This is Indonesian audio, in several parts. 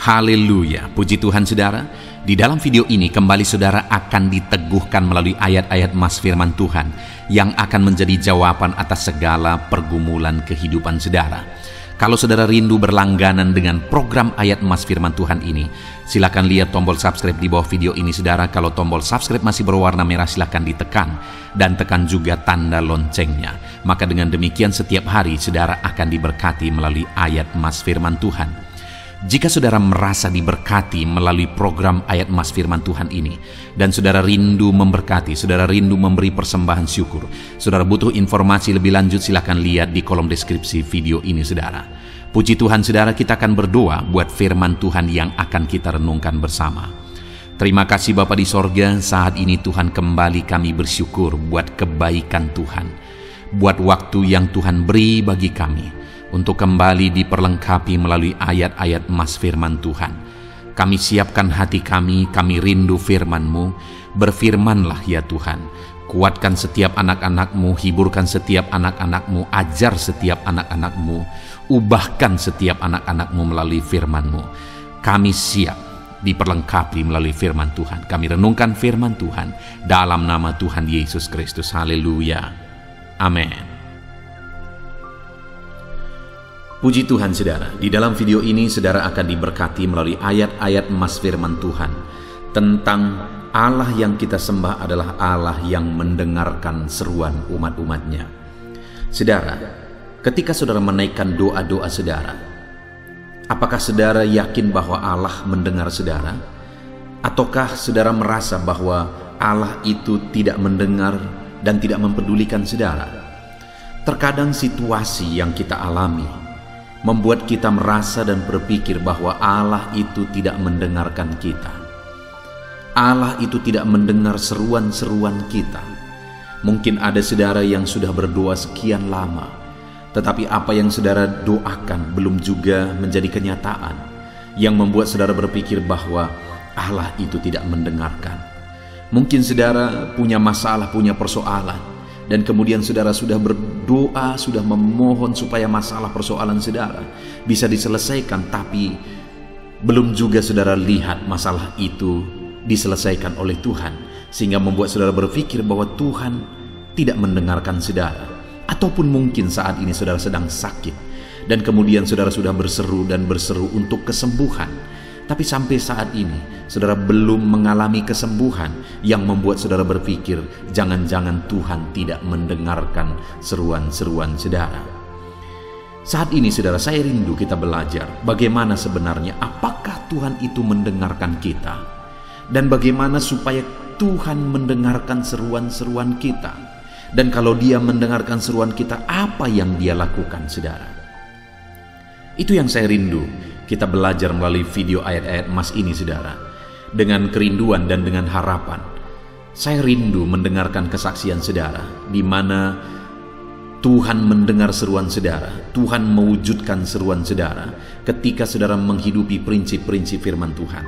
Haleluya, puji Tuhan saudara. Di dalam video ini kembali saudara akan diteguhkan melalui ayat-ayat Mas firman Tuhan yang akan menjadi jawaban atas segala pergumulan kehidupan saudara. Kalau saudara rindu berlangganan dengan program ayat Mas firman Tuhan ini, silakan lihat tombol subscribe di bawah video ini saudara. Kalau tombol subscribe masih berwarna merah, silakan ditekan dan tekan juga tanda loncengnya. Maka dengan demikian setiap hari saudara akan diberkati melalui ayat Mas firman Tuhan. Jika saudara merasa diberkati melalui program ayat Mas firman Tuhan ini, dan saudara rindu memberkati, saudara rindu memberi persembahan syukur, saudara butuh informasi lebih lanjut, silakan lihat di kolom deskripsi video ini saudara. Puji Tuhan saudara, kita akan berdoa buat firman Tuhan yang akan kita renungkan bersama. Terima kasih Bapa di sorga, saat ini Tuhan kembali kami bersyukur buat kebaikan Tuhan, buat waktu yang Tuhan beri bagi kami untuk kembali diperlengkapi melalui ayat-ayat Mas firman Tuhan. Kami siapkan hati kami rindu firman-Mu. Berfirmanlah ya Tuhan. Kuatkan setiap anak-anak-Mu, hiburkan setiap anak-anak-Mu, ajar setiap anak-anak-Mu, ubahkan setiap anak-anak-Mu melalui firman-Mu. Kami siap diperlengkapi melalui firman Tuhan. Kami renungkan firman Tuhan dalam nama Tuhan Yesus Kristus. Haleluya. Amin. Puji Tuhan saudara, di dalam video ini saudara akan diberkati melalui ayat-ayat Mas firman Tuhan tentang Allah yang kita sembah adalah Allah yang mendengarkan seruan umat-umatnya. Saudara, ketika saudara menaikkan doa-doa saudara, apakah saudara yakin bahwa Allah mendengar saudara? Ataukah saudara merasa bahwa Allah itu tidak mendengar dan tidak mempedulikan saudara? Terkadang situasi yang kita alami membuat kita merasa dan berpikir bahwa Allah itu tidak mendengarkan kita. Allah itu tidak mendengar seruan-seruan kita. Mungkin ada saudara yang sudah berdoa sekian lama, tetapi apa yang saudara doakan belum juga menjadi kenyataan, yang membuat saudara berpikir bahwa Allah itu tidak mendengarkan. Mungkin saudara punya masalah, punya persoalan, dan kemudian saudara sudah berdoa, sudah memohon supaya masalah persoalan saudara bisa diselesaikan, tapi belum juga saudara lihat masalah itu diselesaikan oleh Tuhan, sehingga membuat saudara berpikir bahwa Tuhan tidak mendengarkan saudara. Ataupun mungkin saat ini saudara sedang sakit, dan kemudian saudara sudah berseru dan berseru untuk kesembuhan, tapi sampai saat ini saudara belum mengalami kesembuhan, yang membuat saudara berpikir jangan-jangan Tuhan tidak mendengarkan seruan-seruan saudara. Saat ini saudara, saya rindu kita belajar bagaimana sebenarnya, apakah Tuhan itu mendengarkan kita, dan bagaimana supaya Tuhan mendengarkan seruan-seruan kita. Dan kalau Dia mendengarkan seruan kita, apa yang Dia lakukan saudara? Itu yang saya rindu kita belajar melalui video ayat-ayat Mas ini saudara. Dengan kerinduan dan dengan harapan, saya rindu mendengarkan kesaksian saudara, di mana Tuhan mendengar seruan saudara, Tuhan mewujudkan seruan saudara ketika saudara menghidupi prinsip-prinsip firman Tuhan.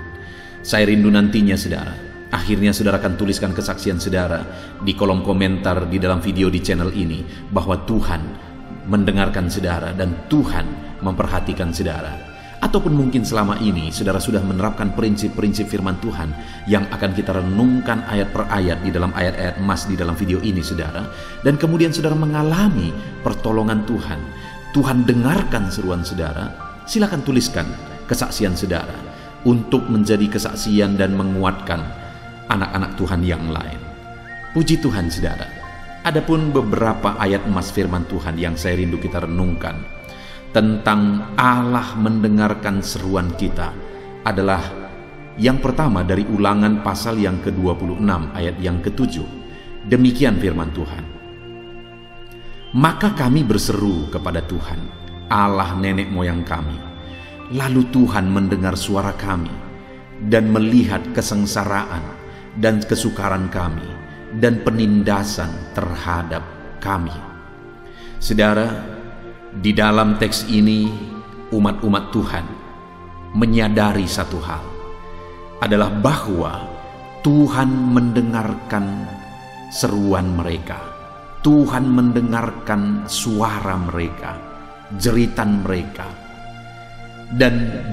Saya rindu nantinya saudara, akhirnya saudara akan tuliskan kesaksian saudara di kolom komentar di dalam video di channel ini, bahwa Tuhan mendengarkan saudara dan Tuhan memperhatikan saudara. Ataupun mungkin selama ini saudara sudah menerapkan prinsip-prinsip firman Tuhan yang akan kita renungkan ayat per ayat di dalam ayat-ayat Mas di dalam video ini saudara, dan kemudian saudara mengalami pertolongan Tuhan. Tuhan dengarkan seruan saudara. Silakan tuliskan kesaksian saudara untuk menjadi kesaksian dan menguatkan anak-anak Tuhan yang lain. Puji Tuhan saudara. Adapun beberapa ayat Mas firman Tuhan yang saya rindu kita renungkan tentang Allah mendengarkan seruan kita adalah yang pertama dari Ulangan pasal yang ke-26 ayat yang ke-7. Demikian firman Tuhan. Maka kami berseru kepada Tuhan, Allah nenek moyang kami. Lalu Tuhan mendengar suara kami dan melihat kesengsaraan dan kesukaran kami dan penindasan terhadap kami. Saudara, di dalam teks ini umat-umat Tuhan menyadari satu hal, adalah bahwa Tuhan mendengarkan seruan mereka. Tuhan mendengarkan suara mereka, jeritan mereka. Dan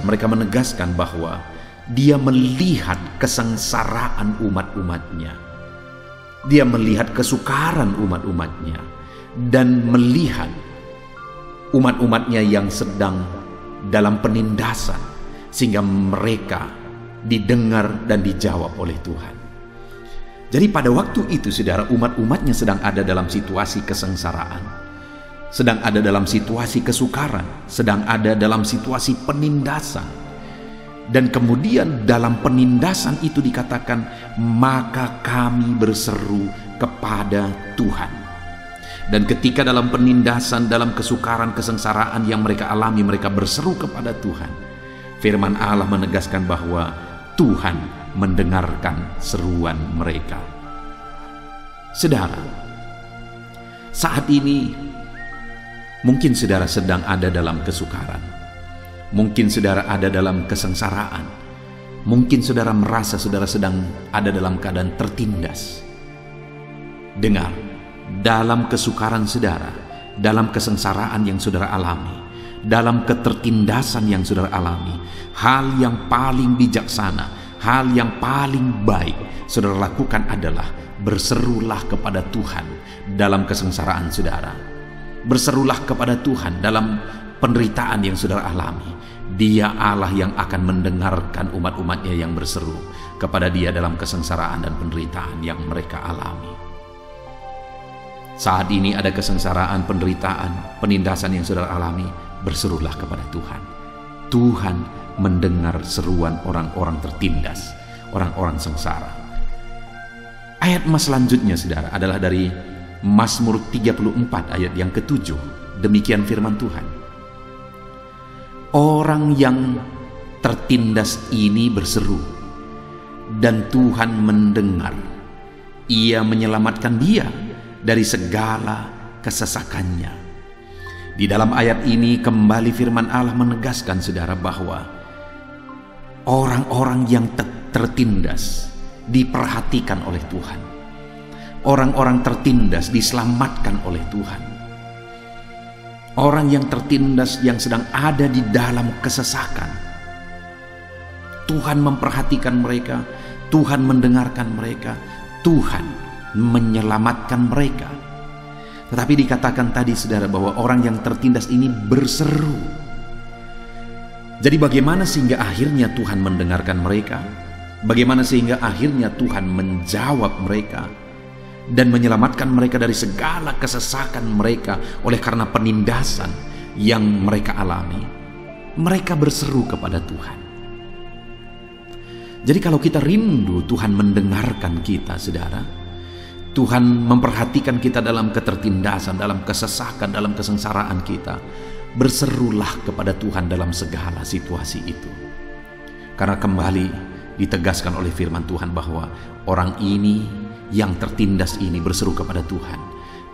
mereka menegaskan bahwa dia melihat kesengsaraan umat-umatnya. Dia melihat kesukaran umat-umatnya dan melihat umat-umatnya yang sedang dalam penindasan, sehingga mereka didengar dan dijawab oleh Tuhan. Jadi pada waktu itu, saudara, umat-umatnya sedang ada dalam situasi kesengsaraan, sedang ada dalam situasi kesukaran, sedang ada dalam situasi penindasan. Dan kemudian dalam penindasan itu dikatakan, maka kami berseru kepada Tuhan. Dan ketika dalam penindasan, dalam kesukaran, kesengsaraan yang mereka alami, mereka berseru kepada Tuhan. Firman Allah menegaskan bahwa Tuhan mendengarkan seruan mereka. Saudara, saat ini mungkin saudara sedang ada dalam kesukaran. Mungkin saudara ada dalam kesengsaraan. Mungkin saudara merasa saudara sedang ada dalam keadaan tertindas. Dengar, dalam kesukaran saudara, dalam kesengsaraan yang saudara alami, dalam ketertindasan yang saudara alami, hal yang paling bijaksana, hal yang paling baik saudara lakukan adalah berserulah kepada Tuhan dalam kesengsaraan saudara. Berserulah kepada Tuhan dalam penderitaan yang saudara alami. Dia Allah yang akan mendengarkan umat-umatnya yang berseru kepada Dia dalam kesengsaraan dan penderitaan yang mereka alami. Saat ini ada kesengsaraan, penderitaan, penindasan yang saudara alami, berserulah kepada Tuhan. Tuhan mendengar seruan orang-orang tertindas, orang-orang sengsara. Ayat selanjutnya, saudara, adalah dari Mazmur 34 ayat yang ke-7. Demikian firman Tuhan. Orang yang tertindas ini berseru, dan Tuhan mendengar. Ia menyelamatkan dia dari segala kesesakannya. Di dalam ayat ini kembali firman Allah menegaskan, saudara, bahwa orang-orang yang tertindas diperhatikan oleh Tuhan. Orang-orang tertindas diselamatkan oleh Tuhan. Orang yang tertindas yang sedang ada di dalam kesesakan, Tuhan memperhatikan mereka, Tuhan mendengarkan mereka, Tuhan menyelamatkan mereka. Tetapi dikatakan tadi, saudara, bahwa orang yang tertindas ini berseru. Jadi bagaimana sehingga akhirnya Tuhan mendengarkan mereka? Bagaimana sehingga akhirnya Tuhan menjawab mereka dan menyelamatkan mereka dari segala kesesakan mereka oleh karena penindasan yang mereka alami? Mereka berseru kepada Tuhan. Jadi kalau kita rindu Tuhan mendengarkan kita, saudara, Tuhan memperhatikan kita dalam ketertindasan, dalam kesesakan, dalam kesengsaraan kita, berserulah kepada Tuhan dalam segala situasi itu. Karena kembali ditegaskan oleh firman Tuhan bahwa orang ini yang tertindas ini berseru kepada Tuhan,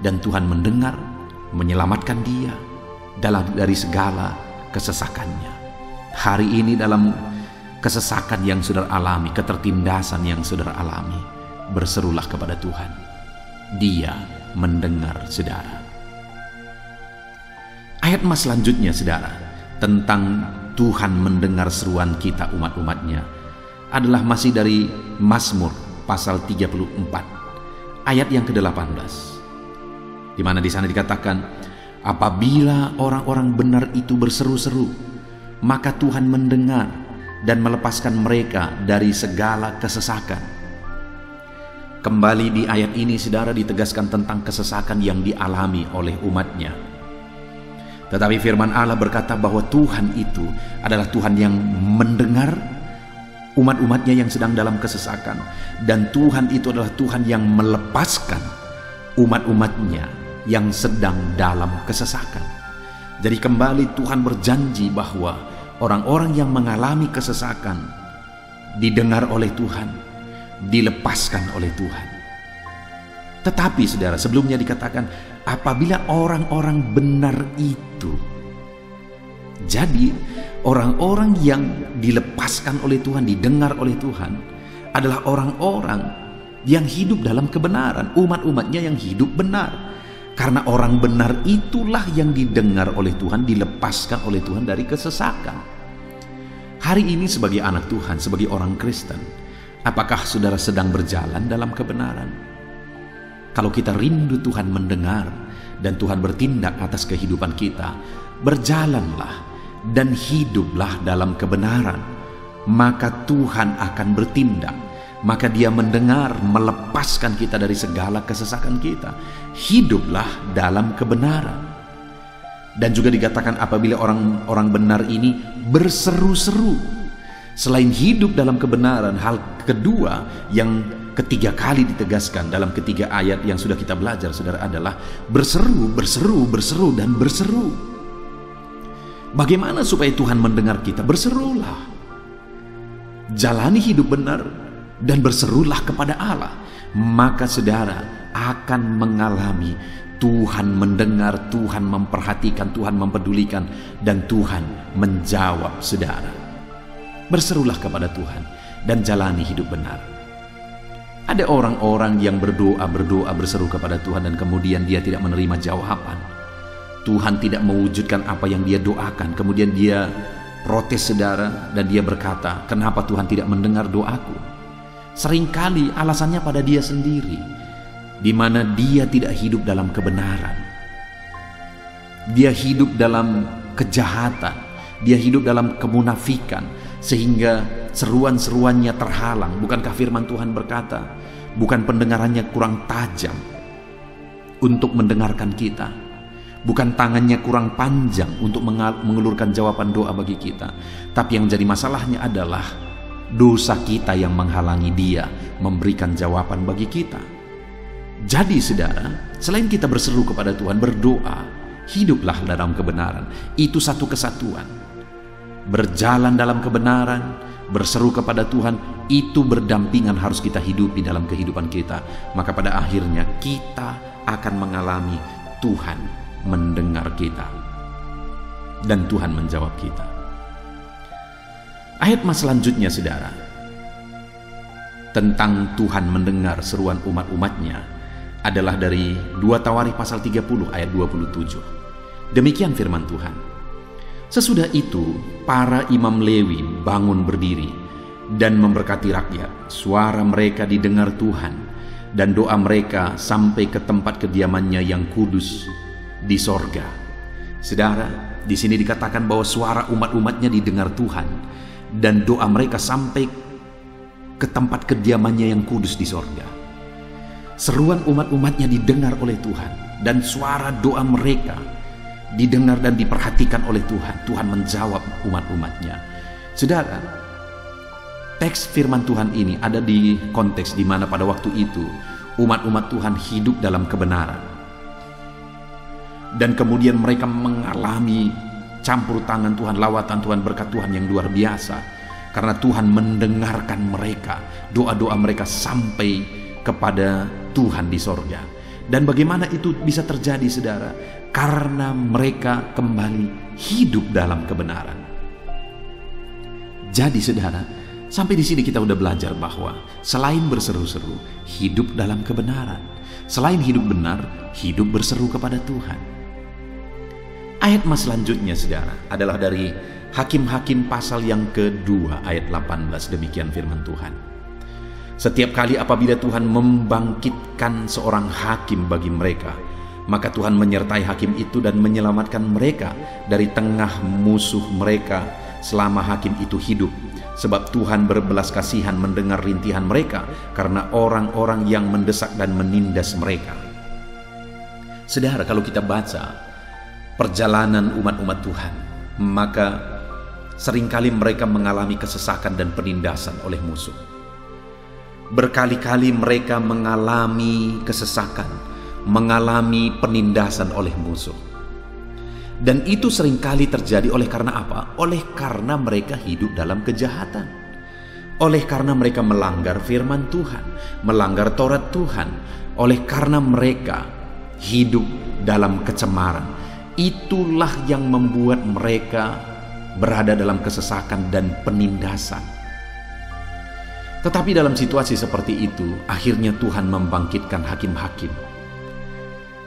dan Tuhan mendengar, menyelamatkan dia dari segala kesesakannya. Hari ini dalam kesesakan yang saudara alami, ketertindasan yang saudara alami, berserulah kepada Tuhan. Dia mendengar saudara. Ayat selanjutnya, saudara, tentang Tuhan mendengar seruan kita umat-umatnya adalah masih dari Mazmur pasal 34 ayat yang ke-18, di mana di sana dikatakan, apabila orang-orang benar itu berseru-seru, maka Tuhan mendengar dan melepaskan mereka dari segala kesesakan. Kembali di ayat ini, saudara, ditegaskan tentang kesesakan yang dialami oleh umatnya. Tetapi firman Allah berkata bahwa Tuhan itu adalah Tuhan yang mendengar umat-umatnya yang sedang dalam kesesakan, dan Tuhan itu adalah Tuhan yang melepaskan umat-umatnya yang sedang dalam kesesakan. Jadi kembali Tuhan berjanji bahwa orang-orang yang mengalami kesesakan didengar oleh Tuhan, dilepaskan oleh Tuhan. Tetapi saudara, sebelumnya dikatakan apabila orang-orang benar itu. Jadi orang-orang yang dilepaskan oleh Tuhan, didengar oleh Tuhan, adalah orang-orang yang hidup dalam kebenaran, umat-umatnya yang hidup benar. Karena orang benar itulah yang didengar oleh Tuhan, dilepaskan oleh Tuhan dari kesesakan. Hari ini sebagai anak Tuhan, sebagai orang Kristen, apakah saudara sedang berjalan dalam kebenaran? Kalau kita rindu Tuhan mendengar dan Tuhan bertindak atas kehidupan kita, berjalanlah dan hiduplah dalam kebenaran, maka Tuhan akan bertindak, maka Dia mendengar, melepaskan kita dari segala kesesakan kita. Hiduplah dalam kebenaran. Dan juga dikatakan apabila orang-orang benar ini berseru-seru. Selain hidup dalam kebenaran, hal kedua yang ketiga kali ditegaskan dalam ketiga ayat yang sudah kita belajar, saudara, adalah berseru, berseru, berseru, dan berseru. Bagaimana supaya Tuhan mendengar kita? Berserulah. Jalani hidup benar dan berserulah kepada Allah. Maka saudara akan mengalami Tuhan mendengar, Tuhan memperhatikan, Tuhan mempedulikan, dan Tuhan menjawab saudara. Berserulah kepada Tuhan dan jalani hidup benar. Ada orang-orang yang berdoa, berseru kepada Tuhan, dan kemudian dia tidak menerima jawaban. Tuhan tidak mewujudkan apa yang dia doakan. Kemudian dia protes saudara, dan dia berkata, kenapa Tuhan tidak mendengar doaku? Seringkali alasannya pada dia sendiri, di mana dia tidak hidup dalam kebenaran. Dia hidup dalam kejahatan, dia hidup dalam kemunafikan, sehingga seruan-seruannya terhalang. Bukankah firman Tuhan berkata, bukan pendengarannya kurang tajam untuk mendengarkan kita, bukan tangannya kurang panjang untuk mengulurkan jawaban doa bagi kita, tapi yang jadi masalahnya adalah dosa kita yang menghalangi Dia memberikan jawaban bagi kita. Jadi saudara, selain kita berseru kepada Tuhan, berdoa, hiduplah dalam kebenaran. Itu satu kesatuan. Berjalan dalam kebenaran, berseru kepada Tuhan, itu berdampingan harus kita hidupi dalam kehidupan kita. Maka pada akhirnya kita akan mengalami Tuhan mendengar kita dan Tuhan menjawab kita. Ayat selanjutnya saudara, tentang Tuhan mendengar seruan umat-umatnya adalah dari 2 Tawarikh pasal 30 ayat 27. Demikian firman Tuhan. Sesudah itu para imam Lewi bangun berdiri dan memberkati rakyat. Suara mereka didengar Tuhan, dan doa mereka sampai ke tempat kediamannya yang kudus di sorga. Saudara, di sini dikatakan bahwa suara umat-umatnya didengar Tuhan, dan doa mereka sampai ke tempat kediamannya yang kudus di sorga. Seruan umat-umatnya didengar oleh Tuhan, dan suara doa mereka didengar dan diperhatikan oleh Tuhan. Tuhan menjawab umat-umatnya. Saudara, teks firman Tuhan ini ada di konteks di mana pada waktu itu umat-umat Tuhan hidup dalam kebenaran, dan kemudian mereka mengalami campur tangan Tuhan, lawatan Tuhan, berkat Tuhan yang luar biasa, karena Tuhan mendengarkan mereka, doa-doa mereka sampai kepada Tuhan di sorga. Dan bagaimana itu bisa terjadi saudara? Karena mereka kembali hidup dalam kebenaran. Jadi saudara, sampai di sini kita udah belajar bahwa selain berseru-seru, hidup dalam kebenaran. Selain hidup benar, hidup berseru kepada Tuhan. Ayat selanjutnya saudara adalah dari Hakim-Hakim pasal yang kedua ayat 18. Demikian firman Tuhan. Setiap kali apabila Tuhan membangkitkan seorang hakim bagi mereka, maka Tuhan menyertai hakim itu dan menyelamatkan mereka dari tengah musuh mereka selama hakim itu hidup. Sebab Tuhan berbelas kasihan mendengar rintihan mereka karena orang-orang yang mendesak dan menindas mereka. Saudara, kalau kita baca perjalanan umat-umat Tuhan, maka seringkali mereka mengalami kesesakan dan penindasan oleh musuh. Berkali-kali mereka mengalami kesesakan, mengalami penindasan oleh musuh. Dan itu seringkali terjadi oleh karena apa? Oleh karena mereka hidup dalam kejahatan. Oleh karena mereka melanggar firman Tuhan, melanggar Taurat Tuhan. Oleh karena mereka hidup dalam kecemaran. Itulah yang membuat mereka berada dalam kesesakan dan penindasan. Tetapi dalam situasi seperti itu, akhirnya Tuhan membangkitkan hakim-hakim.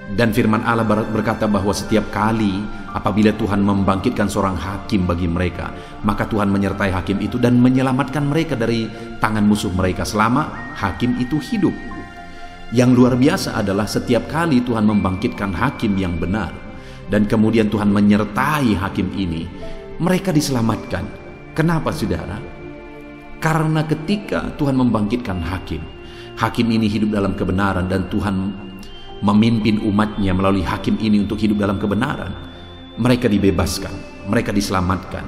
Dan firman Allah berkata bahwa setiap kali apabila Tuhan membangkitkan seorang hakim bagi mereka, maka Tuhan menyertai hakim itu dan menyelamatkan mereka dari tangan musuh mereka selama hakim itu hidup. Yang luar biasa adalah setiap kali Tuhan membangkitkan hakim yang benar dan kemudian Tuhan menyertai hakim ini, mereka diselamatkan. Kenapa saudara? Karena ketika Tuhan membangkitkan hakim ini hidup dalam kebenaran dan Tuhan memimpin umatnya melalui hakim ini untuk hidup dalam kebenaran, mereka dibebaskan, mereka diselamatkan,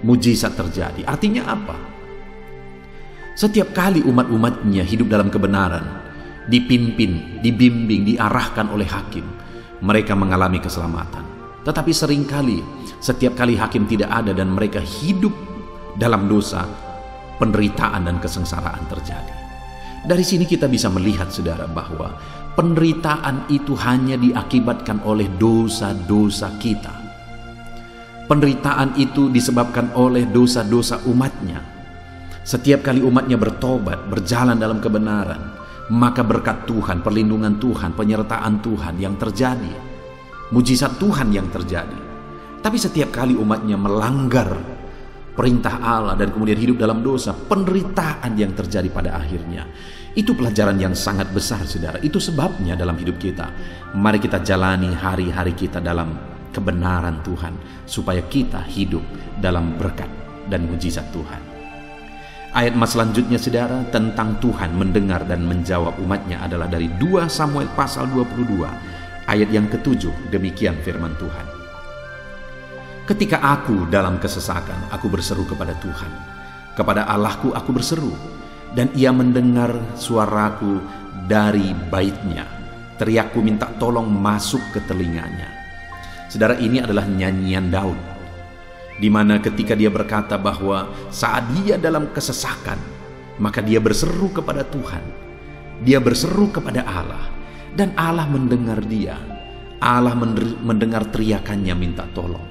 mujizat terjadi. Artinya apa? Setiap kali umat-umatnya hidup dalam kebenaran, dipimpin, dibimbing, diarahkan oleh hakim, mereka mengalami keselamatan. Tetapi seringkali setiap kali hakim tidak ada dan mereka hidup dalam dosa, penderitaan dan kesengsaraan terjadi. Dari sini kita bisa melihat saudara bahwa penderitaan itu hanya diakibatkan oleh dosa-dosa kita. Penderitaan itu disebabkan oleh dosa-dosa umatnya. Setiap kali umatnya bertobat, berjalan dalam kebenaran, maka berkat Tuhan, perlindungan Tuhan, penyertaan Tuhan yang terjadi, mujizat Tuhan yang terjadi. Tapi setiap kali umatnya melanggar perintah Allah dan kemudian hidup dalam dosa, penderitaan yang terjadi pada akhirnya. Itu pelajaran yang sangat besar saudara. Itu sebabnya dalam hidup kita, mari kita jalani hari-hari kita dalam kebenaran Tuhan, supaya kita hidup dalam berkat dan mujizat Tuhan. Ayat mas selanjutnya saudara tentang Tuhan mendengar dan menjawab umatnya adalah dari 2 Samuel pasal 22 ayat yang ke-7. Demikian firman Tuhan. Ketika aku dalam kesesakan, aku berseru kepada Tuhan, kepada Allahku aku berseru, dan ia mendengar suaraku dari baitnya. Teriakku minta tolong masuk ke telinganya. Saudara, ini adalah nyanyian Daud, di mana ketika dia berkata bahwa saat dia dalam kesesakan, maka dia berseru kepada Tuhan, dia berseru kepada Allah, dan Allah mendengar dia. Allah mendengar teriakannya minta tolong.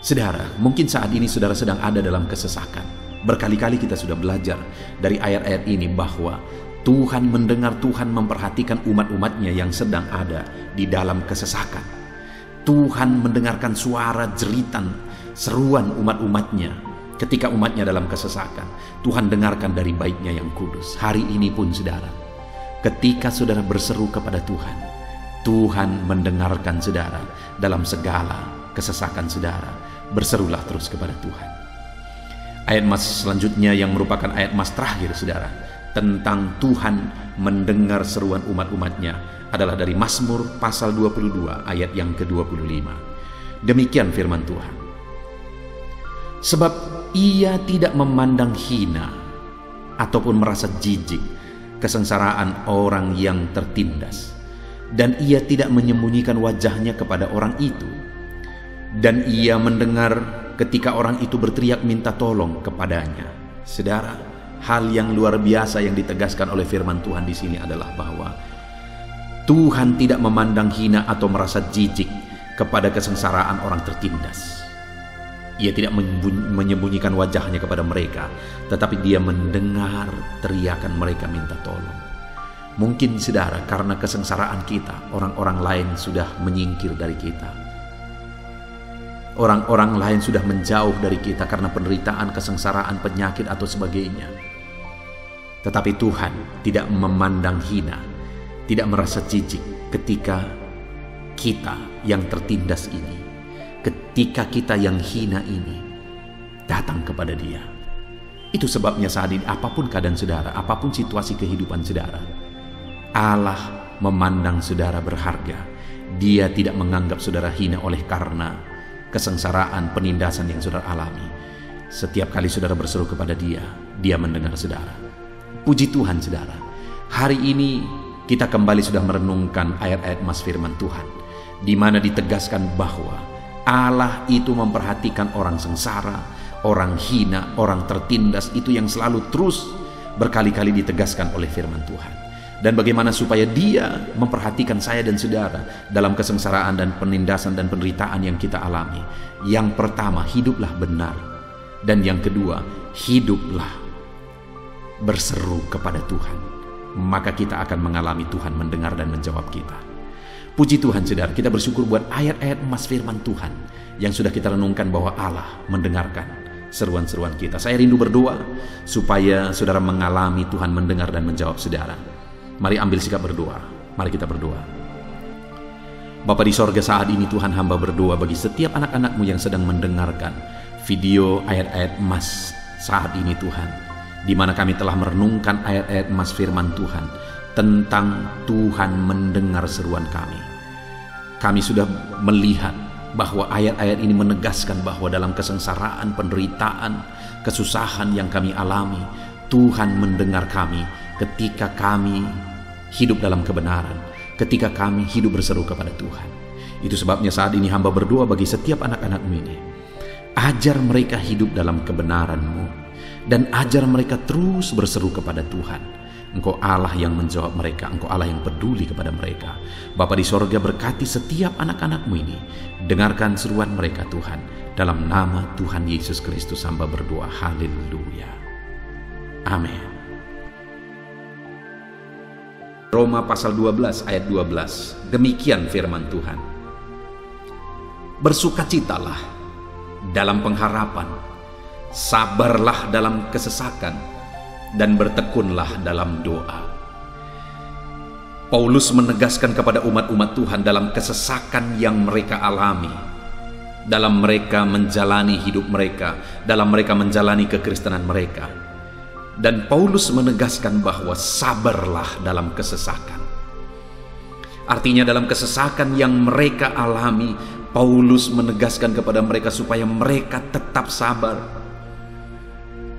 Saudara, mungkin saat ini saudara sedang ada dalam kesesakan. Berkali-kali kita sudah belajar dari ayat-ayat ini bahwa Tuhan mendengar, Tuhan memperhatikan umat-umatnya yang sedang ada di dalam kesesakan. Tuhan mendengarkan suara jeritan, seruan umat-umatnya ketika umatnya dalam kesesakan. Tuhan dengarkan dari baitnya yang kudus. Hari ini pun saudara, ketika saudara berseru kepada Tuhan, Tuhan mendengarkan saudara dalam segala kesesakan saudara. Berserulah terus kepada Tuhan. Ayat mas selanjutnya yang merupakan ayat mas terakhir saudara, tentang Tuhan mendengar seruan umat-umatnya adalah dari Mazmur pasal 22 ayat yang ke-25. Demikian firman Tuhan. Sebab ia tidak memandang hina ataupun merasa jijik kesengsaraan orang yang tertindas, dan ia tidak menyembunyikan wajahnya kepada orang itu. Dan ia mendengar ketika orang itu berteriak minta tolong kepadanya. Saudara, hal yang luar biasa yang ditegaskan oleh firman Tuhan di sini adalah bahwa Tuhan tidak memandang hina atau merasa jijik kepada kesengsaraan orang tertindas. Ia tidak menyembunyikan wajahnya kepada mereka, tetapi dia mendengar teriakan mereka minta tolong. Mungkin saudara, karena kesengsaraan kita, orang-orang lain sudah menyingkir dari kita. Orang-orang lain sudah menjauh dari kita karena penderitaan, kesengsaraan, penyakit atau sebagainya. Tetapi Tuhan tidak memandang hina, tidak merasa jijik ketika kita yang tertindas ini, ketika kita yang hina ini datang kepada Dia. Itu sebabnya saat ini apapun keadaan saudara, apapun situasi kehidupan saudara, Allah memandang saudara berharga. Dia tidak menganggap saudara hina oleh karena kesengsaraan, penindasan yang saudara alami. Setiap kali saudara berseru kepada Dia, Dia mendengar saudara. Puji Tuhan saudara, hari ini kita kembali sudah merenungkan ayat-ayat mas firman Tuhan, di mana ditegaskan bahwa Allah itu memperhatikan orang sengsara, orang hina, orang tertindas. Itu yang selalu terus berkali-kali ditegaskan oleh firman Tuhan. Dan bagaimana supaya Dia memperhatikan saya dan saudara dalam kesengsaraan dan penindasan dan penderitaan yang kita alami. Yang pertama, hiduplah benar. Dan yang kedua, hiduplah berseru kepada Tuhan. maka kita akan mengalami Tuhan mendengar dan menjawab kita. Puji Tuhan saudara, kita bersyukur buat ayat-ayat emas firman Tuhan yang sudah kita renungkan bahwa Allah mendengarkan seruan-seruan kita. Saya rindu berdoa supaya saudara mengalami Tuhan mendengar dan menjawab saudara. Mari ambil sikap berdoa. Mari kita berdoa. Bapa di sorga, saat ini Tuhan, hamba berdoa bagi setiap anak-anak-Mu yang sedang mendengarkan video ayat-ayat emas saat ini Tuhan, di mana kami telah merenungkan ayat-ayat emas firman Tuhan tentang Tuhan mendengar seruan kami. Kami sudah melihat bahwa ayat-ayat ini menegaskan bahwa dalam kesengsaraan, penderitaan, kesusahan yang kami alami, Tuhan mendengar kami ketika kami hidup dalam kebenaran, ketika kami hidup berseru kepada Tuhan. Itu sebabnya saat ini hamba berdoa bagi setiap anak-anak-Mu ini. Ajar mereka hidup dalam kebenaran-Mu, dan ajar mereka terus berseru kepada Tuhan. Engkau Allah yang menjawab mereka, Engkau Allah yang peduli kepada mereka. Bapa di sorga, berkati setiap anak-anak-Mu ini. Dengarkan seruan mereka Tuhan. Dalam nama Tuhan Yesus Kristus hamba berdoa. Haleluya. Amin. Roma pasal 12 ayat 12. Demikian firman Tuhan. Bersukacitalah dalam pengharapan, sabarlah dalam kesesakan, dan bertekunlah dalam doa. Paulus menegaskan kepada umat-umat Tuhan dalam kesesakan yang mereka alami, dalam mereka menjalani hidup mereka, dalam mereka menjalani kekristenan mereka. Dan Paulus menegaskan bahwa sabarlah dalam kesesakan. Artinya dalam kesesakan yang mereka alami, Paulus menegaskan kepada mereka supaya mereka tetap sabar.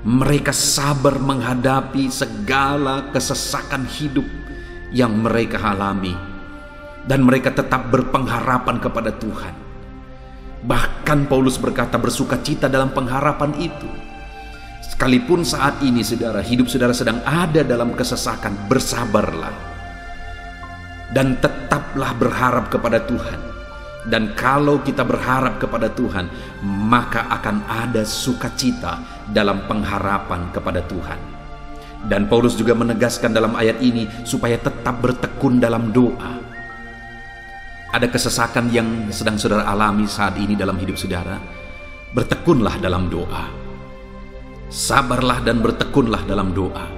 Mereka sabar menghadapi segala kesesakan hidup yang mereka alami, dan mereka tetap berpengharapan kepada Tuhan. Bahkan Paulus berkata bersukacita dalam pengharapan itu. Sekalipun saat ini saudara, hidup saudara sedang ada dalam kesesakan, bersabarlah dan tetaplah berharap kepada Tuhan. Dan kalau kita berharap kepada Tuhan, maka akan ada sukacita dalam pengharapan kepada Tuhan. Dan Paulus juga menegaskan dalam ayat ini supaya tetap bertekun dalam doa. Ada kesesakan yang sedang saudara alami saat ini dalam hidup saudara, bertekunlah dalam doa. Sabarlah dan bertekunlah dalam doa.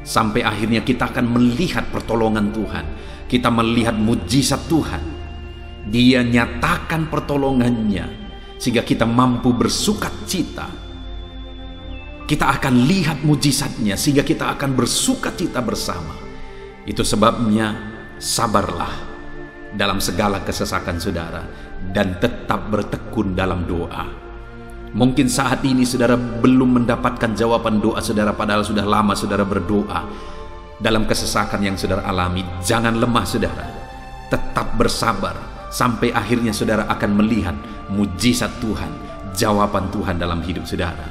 Sampai akhirnya kita akan melihat pertolongan Tuhan. Kita melihat mujizat Tuhan. Dia nyatakan pertolongannya sehingga kita mampu bersukacita. Kita akan lihat mujizatnya sehingga kita akan bersukacita bersama. Itu sebabnya sabarlah dalam segala kesesakan saudara dan tetap bertekun dalam doa. Mungkin saat ini saudara belum mendapatkan jawaban doa saudara, padahal sudah lama saudara berdoa. Dalam kesesakan yang saudara alami, jangan lemah saudara. Tetap bersabar. Sampai akhirnya saudara akan melihat mujizat Tuhan, jawaban Tuhan dalam hidup saudara.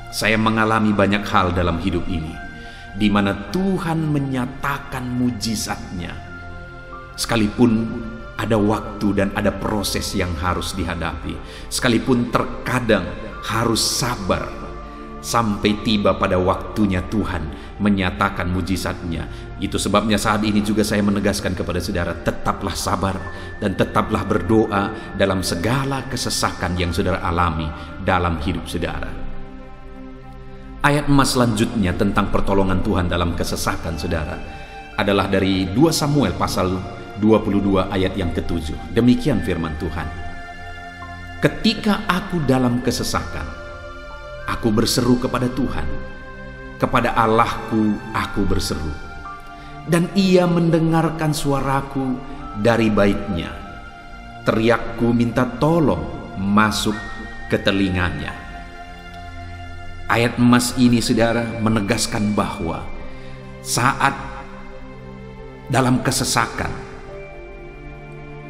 Saya mengalami banyak hal dalam hidup ini, di mana Tuhan menyatakan mujizatnya. Sekalipun ada waktu dan ada proses yang harus dihadapi, sekalipun terkadang harus sabar, sampai tiba pada waktunya Tuhan menyatakan mujizatnya. Itu sebabnya saat ini juga saya menegaskan kepada saudara, tetaplah sabar dan tetaplah berdoa dalam segala kesesakan yang saudara alami dalam hidup saudara. Ayat emas selanjutnya tentang pertolongan Tuhan dalam kesesakan saudara adalah dari 2 Samuel pasal 22 ayat yang ke-7. Demikian firman Tuhan. Ketika aku dalam kesesakan, aku berseru kepada Tuhan, kepada Allahku aku berseru, dan Ia mendengarkan suaraku dari baitnya. Teriakku minta tolong masuk ke telinganya. Ayat emas ini saudara menegaskan bahwa saat dalam kesesakan,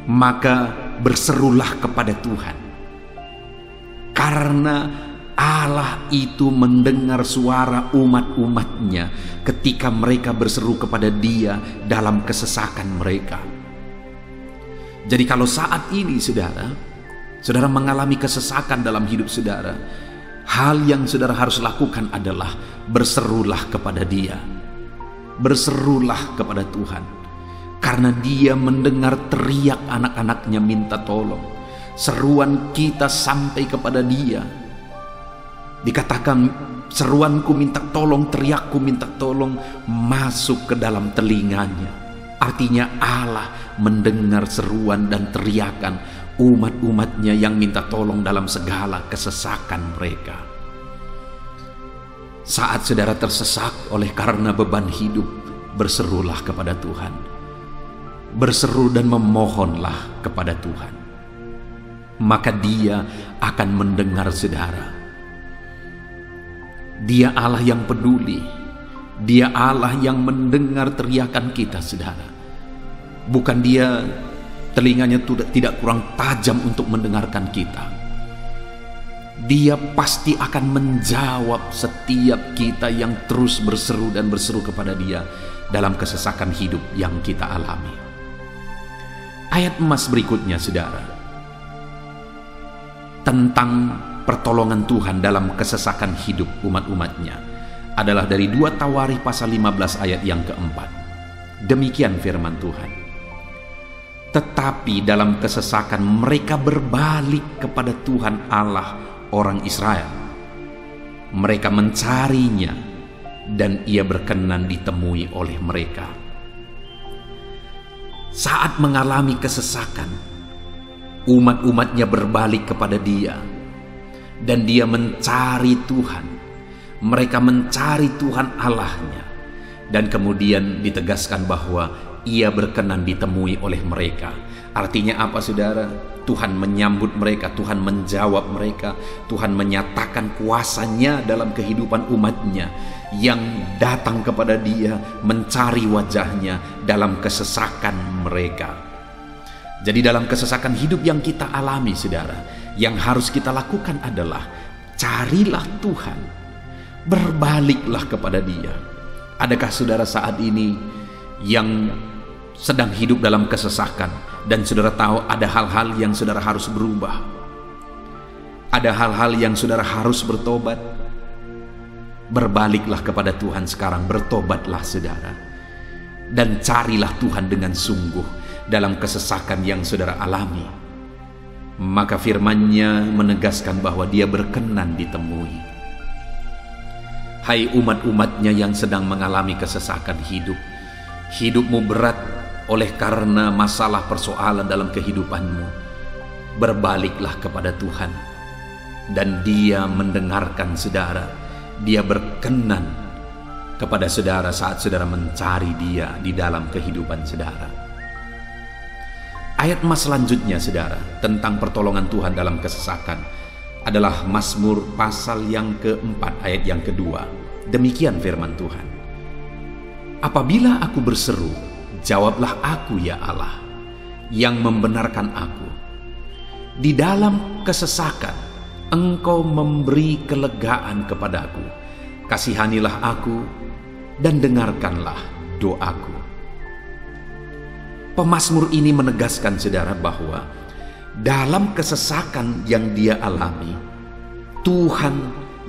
maka berserulah kepada Tuhan, karena Allah itu mendengar suara umat-umatnya ketika mereka berseru kepada Dia dalam kesesakan mereka. Jadi kalau saat ini saudara mengalami kesesakan dalam hidup saudara, hal yang saudara harus lakukan adalah berserulah kepada Dia. berserulah kepada Tuhan, karena Dia mendengar teriak anak-anaknya minta tolong. Seruan kita sampai kepada Dia. Dikatakan seruanku minta tolong, teriakku minta tolong masuk ke dalam telinganya. Artinya Allah mendengar seruan dan teriakan umat-umatnya yang minta tolong dalam segala kesesakan mereka. Saat saudara tersesak oleh karena beban hidup, berserulah kepada Tuhan. Berseru dan memohonlah kepada Tuhan. Maka Dia akan mendengar saudara. Dia Allah yang peduli. Dia Allah yang mendengar teriakan kita, saudara. Bukan Dia telinganya tidak kurang tajam untuk mendengarkan kita. Dia pasti akan menjawab setiap kita yang terus berseru dan berseru kepada Dia dalam kesesakan hidup yang kita alami. Ayat emas berikutnya, saudara, tentang pertolongan Tuhan dalam kesesakan hidup umat-umatnya adalah dari 2 Tawarikh pasal 15 ayat yang keempat. Demikian firman Tuhan. Tetapi dalam kesesakan mereka berbalik kepada Tuhan Allah orang Israel. Mereka mencarinya dan Ia berkenan ditemui oleh mereka. Saat mengalami kesesakan, umat-umatnya berbalik kepada Dia dan Dia mencari Tuhan. Mereka mencari Tuhan Allahnya, dan kemudian ditegaskan bahwa Ia berkenan ditemui oleh mereka. Artinya apa, saudara? Tuhan menyambut mereka, Tuhan menjawab mereka, Tuhan menyatakan kuasa-Nya dalam kehidupan umatnya yang datang kepada Dia, mencari wajah-Nya dalam kesesakan mereka. Jadi dalam kesesakan hidup yang kita alami, saudara, yang harus kita lakukan adalah carilah Tuhan, berbaliklah kepada Dia. Adakah saudara saat ini yang sedang hidup dalam kesesakan dan saudara tahu ada hal-hal yang saudara harus berubah, ada hal-hal yang saudara harus bertobat? Berbaliklah kepada Tuhan sekarang, bertobatlah saudara, dan carilah Tuhan dengan sungguh dalam kesesakan yang saudara alami. Maka firman-Nya menegaskan bahwa Dia berkenan ditemui. Hai umat-umatnya yang sedang mengalami kesesakan hidup, hidupmu berat oleh karena masalah persoalan dalam kehidupanmu, berbaliklah kepada Tuhan dan Dia mendengarkan saudara. Dia berkenan kepada saudara saat saudara mencari Dia di dalam kehidupan saudara. Ayat emas selanjutnya, saudara, tentang pertolongan Tuhan dalam kesesakan adalah Mazmur pasal yang keempat ayat yang kedua. Demikian firman Tuhan. Apabila aku berseru, jawablah aku ya Allah, yang membenarkan aku. Di dalam kesesakan, Engkau memberi kelegaan kepadaku. Kasihanilah aku dan dengarkanlah doaku. Pemazmur ini menegaskan saudara bahwa dalam kesesakan yang dia alami, Tuhan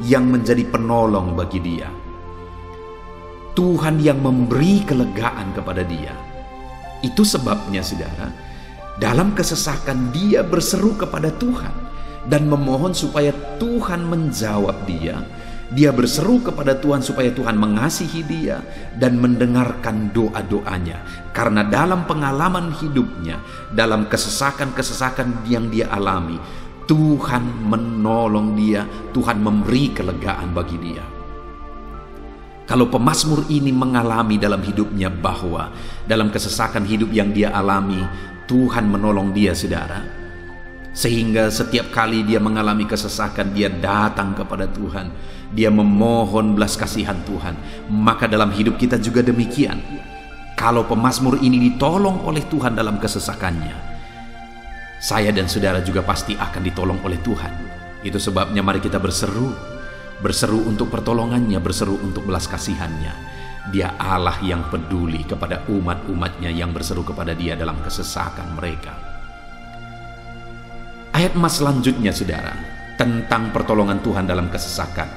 yang menjadi penolong bagi dia. Tuhan yang memberi kelegaan kepada dia. Itu sebabnya saudara, dalam kesesakan dia berseru kepada Tuhan dan memohon supaya Tuhan menjawab dia. Dia berseru kepada Tuhan supaya Tuhan mengasihi dia dan mendengarkan doa-doanya. Karena dalam pengalaman hidupnya, dalam kesesakan-kesesakan yang dia alami, Tuhan menolong dia, Tuhan memberi kelegaan bagi dia. Kalau pemazmur ini mengalami dalam hidupnya bahwa dalam kesesakan hidup yang dia alami, Tuhan menolong dia, saudara. Sehingga setiap kali dia mengalami kesesakan, dia datang kepada Tuhan. Dia memohon belas kasihan Tuhan. Maka dalam hidup kita juga demikian. Kalau pemazmur ini ditolong oleh Tuhan dalam kesesakannya, saya dan saudara juga pasti akan ditolong oleh Tuhan. Itu sebabnya mari kita berseru. Berseru untuk pertolongannya, berseru untuk belas kasihannya. Dia Allah yang peduli kepada umat-umatnya yang berseru kepada dia dalam kesesakan mereka. Ayat emas selanjutnya saudara, tentang pertolongan Tuhan dalam kesesakan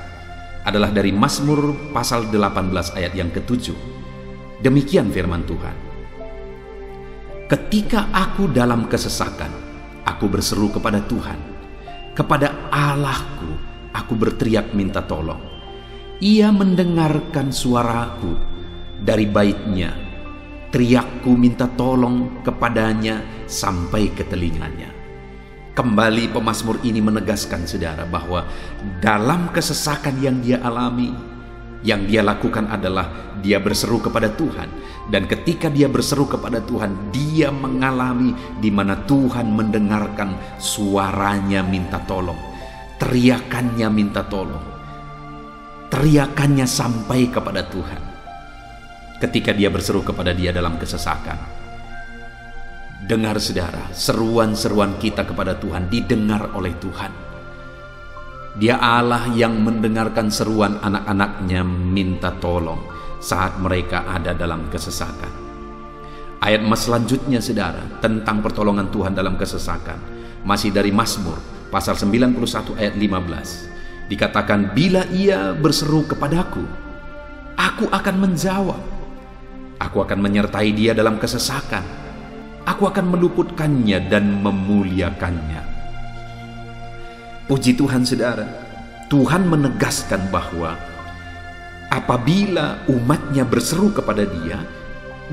adalah dari Mazmur pasal 18 ayat yang ke-7. Demikian firman Tuhan. Ketika aku dalam kesesakan, aku berseru kepada Tuhan. Kepada Allahku, aku berteriak minta tolong. Ia mendengarkan suaraku dari baitnya. Teriakku minta tolong kepadanya sampai ke telinganya. Kembali pemazmur ini menegaskan saudara bahwa dalam kesesakan yang dia alami, yang dia lakukan adalah dia berseru kepada Tuhan. Dan ketika dia berseru kepada Tuhan, dia mengalami di mana Tuhan mendengarkan suaranya minta tolong. Teriakannya minta tolong. Teriakannya sampai kepada Tuhan. Ketika dia berseru kepada dia dalam kesesakan. Dengar saudara, seruan-seruan kita kepada Tuhan didengar oleh Tuhan. Dia Allah yang mendengarkan seruan anak-anaknya minta tolong saat mereka ada dalam kesesakan. Ayat selanjutnya saudara, tentang pertolongan Tuhan dalam kesesakan, masih dari Mazmur pasal 91 ayat 15. Dikatakan, bila ia berseru kepadaku, aku akan menjawab. Aku akan menyertai dia dalam kesesakan. Aku akan meluputkannya dan memuliakannya. Puji Tuhan saudara, Tuhan menegaskan bahwa apabila umatnya berseru kepada dia,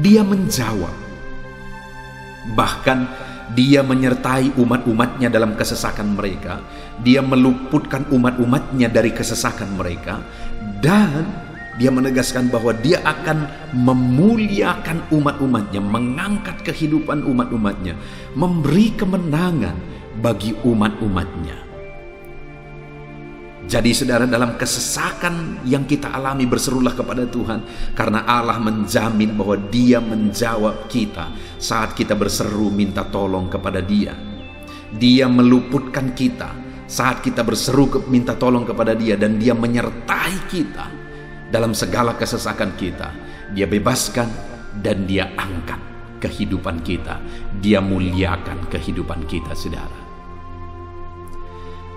dia menjawab. Bahkan dia menyertai umat-umatnya dalam kesesakan mereka. Dia meluputkan umat-umatnya dari kesesakan mereka. Dan dia menegaskan bahwa dia akan memuliakan umat-umatnya, mengangkat kehidupan umat-umatnya, memberi kemenangan bagi umat-umatnya. Jadi saudara, dalam kesesakan yang kita alami, berserulah kepada Tuhan, karena Allah menjamin bahwa dia menjawab kita saat kita berseru minta tolong kepada dia. Dia meluputkan kita saat kita berseru minta tolong kepada dia, dan dia menyertai kita dalam segala kesesakan kita. Dia bebaskan dan dia angkat kehidupan kita. Dia muliakan kehidupan kita saudara.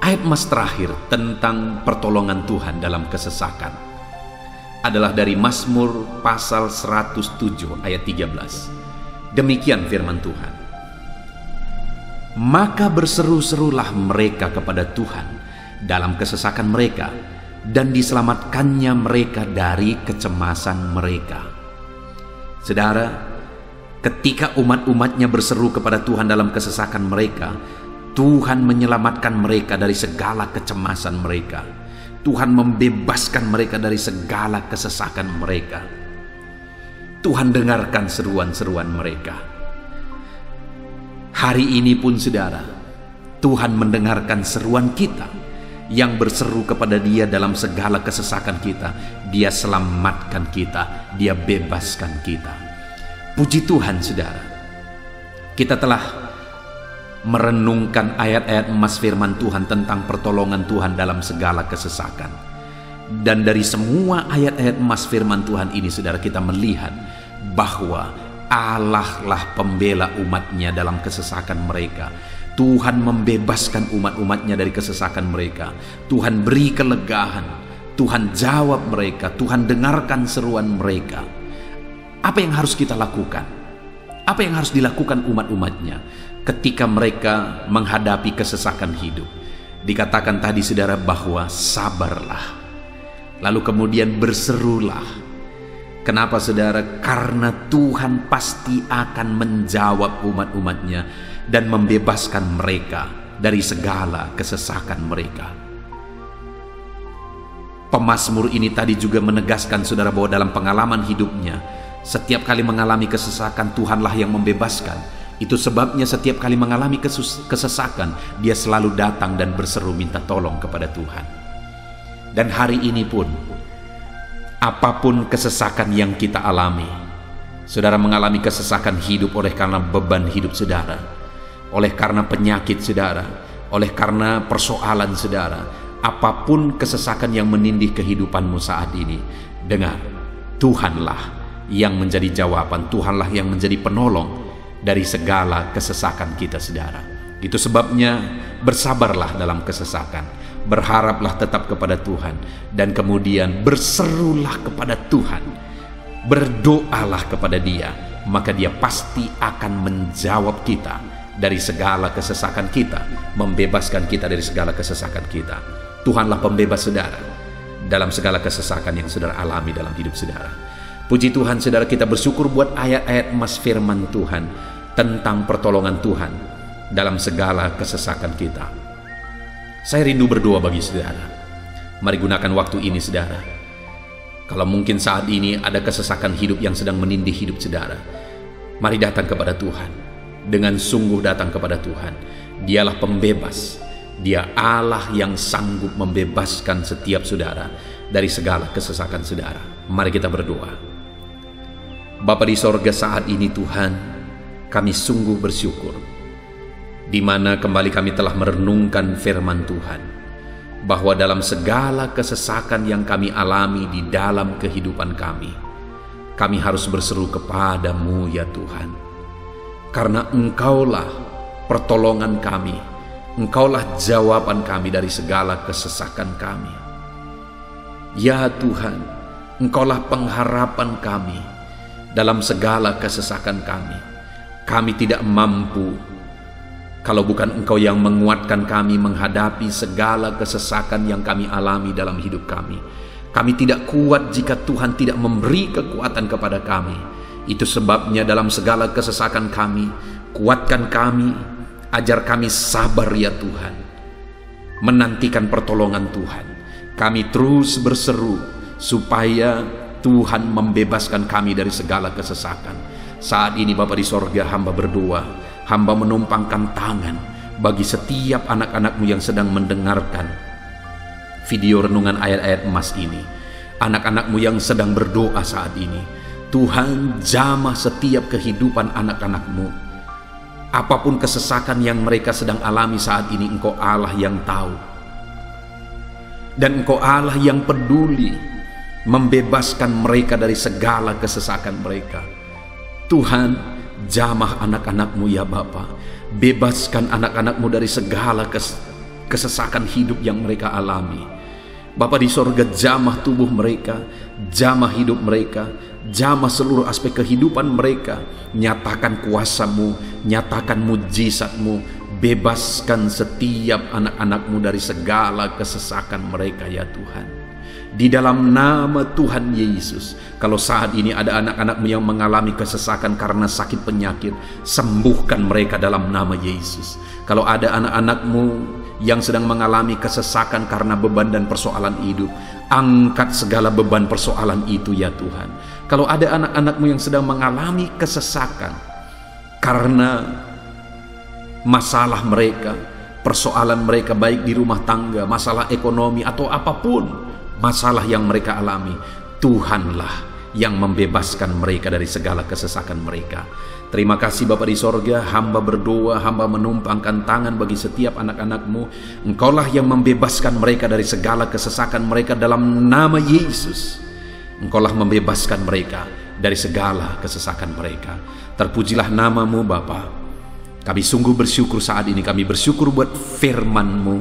Ayat terakhir tentang pertolongan Tuhan dalam kesesakan adalah dari Mazmur pasal 107 ayat 13. Demikian firman Tuhan. Maka berseru-serulah mereka kepada Tuhan dalam kesesakan mereka, dan diselamatkannya mereka dari kecemasan mereka. Saudara, ketika umat-umatnya berseru kepada Tuhan dalam kesesakan mereka, Tuhan menyelamatkan mereka dari segala kecemasan mereka. Tuhan membebaskan mereka dari segala kesesakan mereka. Tuhan dengarkan seruan-seruan mereka. Hari ini pun saudara, Tuhan mendengarkan seruan kita yang berseru kepada dia dalam segala kesesakan kita. Dia selamatkan kita, dia bebaskan kita. Puji Tuhan saudara, kita telah merenungkan ayat-ayat emas firman Tuhan tentang pertolongan Tuhan dalam segala kesesakan. Dan dari semua ayat-ayat emas firman Tuhan ini saudara, kita melihat bahwa Allah lah pembela umatnya dalam kesesakan mereka. Tuhan membebaskan umat-umatnya dari kesesakan mereka. Tuhan beri kelegaan, Tuhan jawab mereka, Tuhan dengarkan seruan mereka. Apa yang harus kita lakukan? Apa yang harus dilakukan umat-umatnya ketika mereka menghadapi kesesakan hidup? Dikatakan tadi saudara bahwa sabarlah, lalu kemudian berserulah. Kenapa saudara? Karena Tuhan pasti akan menjawab umat-umatnya dan membebaskan mereka dari segala kesesakan mereka. Pemazmur ini tadi juga menegaskan saudara bahwa dalam pengalaman hidupnya, setiap kali mengalami kesesakan, Tuhanlah yang membebaskan. Itu sebabnya setiap kali mengalami kesesakan, dia selalu datang dan berseru minta tolong kepada Tuhan. Dan hari ini pun, apapun kesesakan yang kita alami, saudara mengalami kesesakan hidup oleh karena beban hidup saudara, oleh karena penyakit saudara, oleh karena persoalan saudara, apapun kesesakan yang menindih kehidupanmu saat ini, dengar, Tuhanlah yang menjadi jawaban, Tuhanlah yang menjadi penolong dari segala kesesakan kita saudara. Itu sebabnya bersabarlah dalam kesesakan, berharaplah tetap kepada Tuhan, dan kemudian berserulah kepada Tuhan. Berdoalah kepada Dia, maka Dia pasti akan menjawab kita dari segala kesesakan kita, membebaskan kita dari segala kesesakan kita. Tuhanlah pembebas saudara dalam segala kesesakan yang saudara alami dalam hidup saudara. Puji Tuhan saudara, kita bersyukur buat ayat-ayat emas firman Tuhan tentang pertolongan Tuhan dalam segala kesesakan kita. Saya rindu berdoa bagi saudara. Mari gunakan waktu ini saudara. Kalau mungkin saat ini ada kesesakan hidup yang sedang menindih hidup saudara, mari datang kepada Tuhan. Dengan sungguh datang kepada Tuhan. Dialah pembebas. Dia Allah yang sanggup membebaskan setiap saudara dari segala kesesakan saudara. Mari kita berdoa. Bapa di sorga, saat ini Tuhan, kami sungguh bersyukur di mana kembali kami telah merenungkan firman Tuhan, bahwa dalam segala kesesakan yang kami alami di dalam kehidupan kami harus berseru kepadamu ya Tuhan. Karena Engkaulah pertolongan kami, Engkaulah jawaban kami dari segala kesesakan kami. Ya Tuhan, Engkaulah pengharapan kami dalam segala kesesakan kami. Kami tidak mampu kalau bukan Engkau yang menguatkan kami menghadapi segala kesesakan yang kami alami dalam hidup kami. Kami tidak kuat jika Tuhan tidak memberi kekuatan kepada kami. Itu sebabnya dalam segala kesesakan kami, kuatkan kami, ajar kami sabar ya Tuhan, menantikan pertolongan Tuhan. Kami terus berseru supaya Tuhan membebaskan kami dari segala kesesakan. Saat ini Bapa di sorga, hamba berdoa, hamba menumpangkan tangan bagi setiap anak-anak-Mu yang sedang mendengarkan video renungan ayat-ayat emas ini. Anak-anak-Mu yang sedang berdoa saat ini, Tuhan jamah setiap kehidupan anak-anak-Mu. Apapun kesesakan yang mereka sedang alami saat ini, Engkau Allah yang tahu. Dan Engkau Allah yang peduli membebaskan mereka dari segala kesesakan mereka. Tuhan, jamah anak-anak-Mu ya Bapa. Bebaskan anak-anak-Mu dari segala kesesakan hidup yang mereka alami. Bapa di sorga, jamah tubuh mereka, jamah hidup mereka, jamah seluruh aspek kehidupan mereka. Nyatakan kuasa-Mu, nyatakan mujizat-Mu, bebaskan setiap anak-anak-Mu dari segala kesesakan mereka ya Tuhan. Di dalam nama Tuhan Yesus, kalau saat ini ada anak-anak-Mu yang mengalami kesesakan karena sakit penyakit, sembuhkan mereka dalam nama Yesus. Kalau ada anak-anak-Mu yang sedang mengalami kesesakan karena beban dan persoalan hidup, angkat segala beban persoalan itu ya Tuhan. Kalau ada anak-anak-Mu yang sedang mengalami kesesakan karena masalah mereka, persoalan mereka baik di rumah tangga, masalah ekonomi atau apapun masalah yang mereka alami, Tuhanlah yang membebaskan mereka dari segala kesesakan mereka. Terima kasih Bapa di sorga, hamba berdoa, hamba menumpangkan tangan bagi setiap anak-anak-Mu. Engkaulah yang membebaskan mereka dari segala kesesakan mereka dalam nama Yesus. Engkaulah membebaskan mereka dari segala kesesakan mereka. Terpujilah nama-Mu Bapa. Kami sungguh bersyukur saat ini, kami bersyukur buat firman-Mu,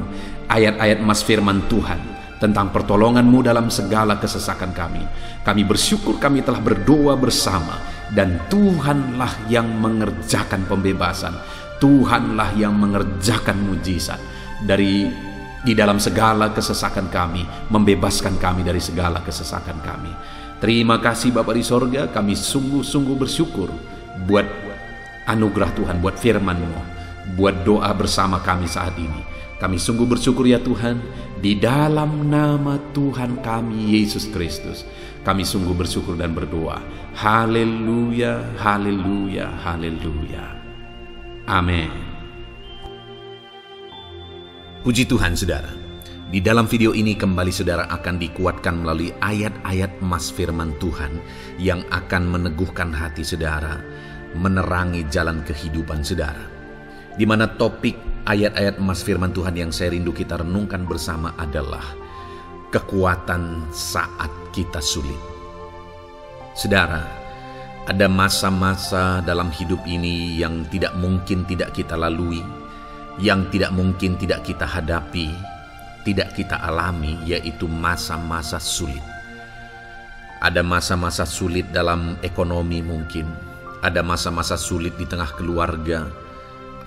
ayat-ayat emas firman Tuhan tentang pertolongan-Mu dalam segala kesesakan kami. Kami bersyukur kami telah berdoa bersama, dan Tuhanlah yang mengerjakan pembebasan, Tuhanlah yang mengerjakan mujizat di dalam segala kesesakan kami, membebaskan kami dari segala kesesakan kami. Terima kasih Bapa di sorga, kami sungguh-sungguh bersyukur buat anugerah Tuhan, buat firman-Mu, buat doa bersama kami saat ini. Kami sungguh bersyukur ya Tuhan, di dalam nama Tuhan kami Yesus Kristus, kami sungguh bersyukur dan berdoa. Haleluya, haleluya, haleluya. Amin. Puji Tuhan saudara, di dalam video ini kembali saudara akan dikuatkan melalui ayat-ayat emas firman Tuhan yang akan meneguhkan hati saudara, menerangi jalan kehidupan saudara. Di mana topik ayat-ayat emas firman Tuhan yang saya rindu kita renungkan bersama adalah kekuatan saat kita sulit. Saudara, ada masa-masa dalam hidup ini yang tidak mungkin tidak kita lalui, yang tidak mungkin tidak kita hadapi, tidak kita alami, yaitu masa-masa sulit. Ada masa-masa sulit dalam ekonomi mungkin, ada masa-masa sulit di tengah keluarga,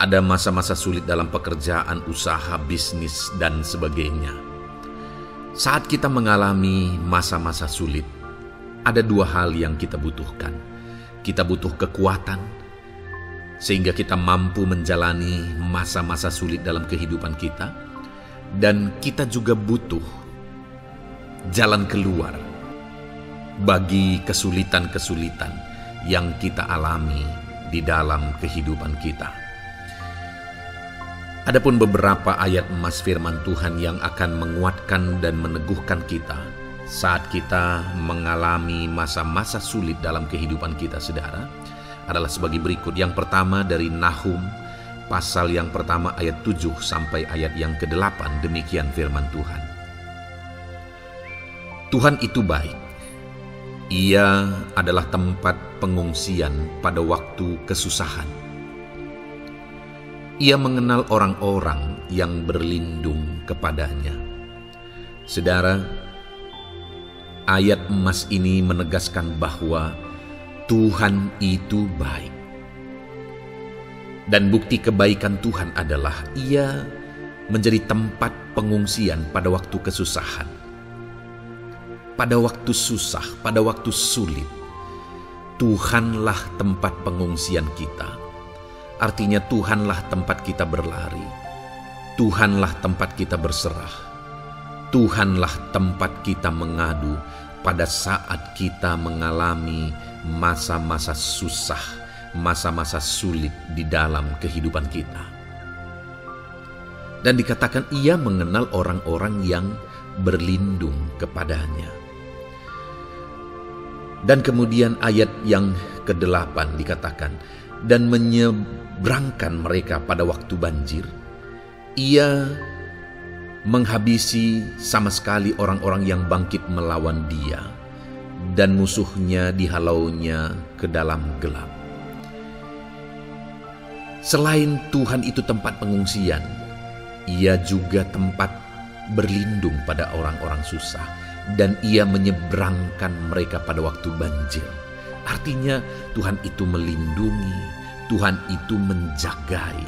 ada masa-masa sulit dalam pekerjaan, usaha, bisnis, dan sebagainya. Saat kita mengalami masa-masa sulit, ada dua hal yang kita butuhkan. Kita butuh kekuatan, sehingga kita mampu menjalani masa-masa sulit dalam kehidupan kita. Dan kita juga butuh jalan keluar bagi kesulitan-kesulitan yang kita alami di dalam kehidupan kita. Adapun beberapa ayat emas firman Tuhan yang akan menguatkan dan meneguhkan kita saat kita mengalami masa-masa sulit dalam kehidupan kita, saudara, adalah sebagai berikut. Yang pertama dari Nahum pasal yang pertama ayat 7 sampai ayat yang ke-8. Demikian firman Tuhan. Tuhan itu baik. Ia adalah tempat pengungsian pada waktu kesusahan. Ia mengenal orang-orang yang berlindung kepadanya. Saudara, ayat emas ini menegaskan bahwa Tuhan itu baik. Dan bukti kebaikan Tuhan adalah Ia menjadi tempat pengungsian pada waktu kesusahan. Pada waktu susah, pada waktu sulit, Tuhanlah tempat pengungsian kita. Artinya Tuhanlah tempat kita berlari. Tuhanlah tempat kita berserah. Tuhanlah tempat kita mengadu pada saat kita mengalami masa-masa susah, masa-masa sulit di dalam kehidupan kita. Dan dikatakan Ia mengenal orang-orang yang berlindung kepadanya. Dan kemudian ayat yang ke-8 dikatakan, dan menyeberangkan mereka pada waktu banjir. Ia menghabisi sama sekali orang-orang yang bangkit melawan Dia, dan musuhnya dihalaunya ke dalam gelap. Selain Tuhan itu tempat pengungsian, Ia juga tempat berlindung pada orang-orang susah, dan Ia menyeberangkan mereka pada waktu banjir. Artinya Tuhan itu melindungi, Tuhan itu menjagai,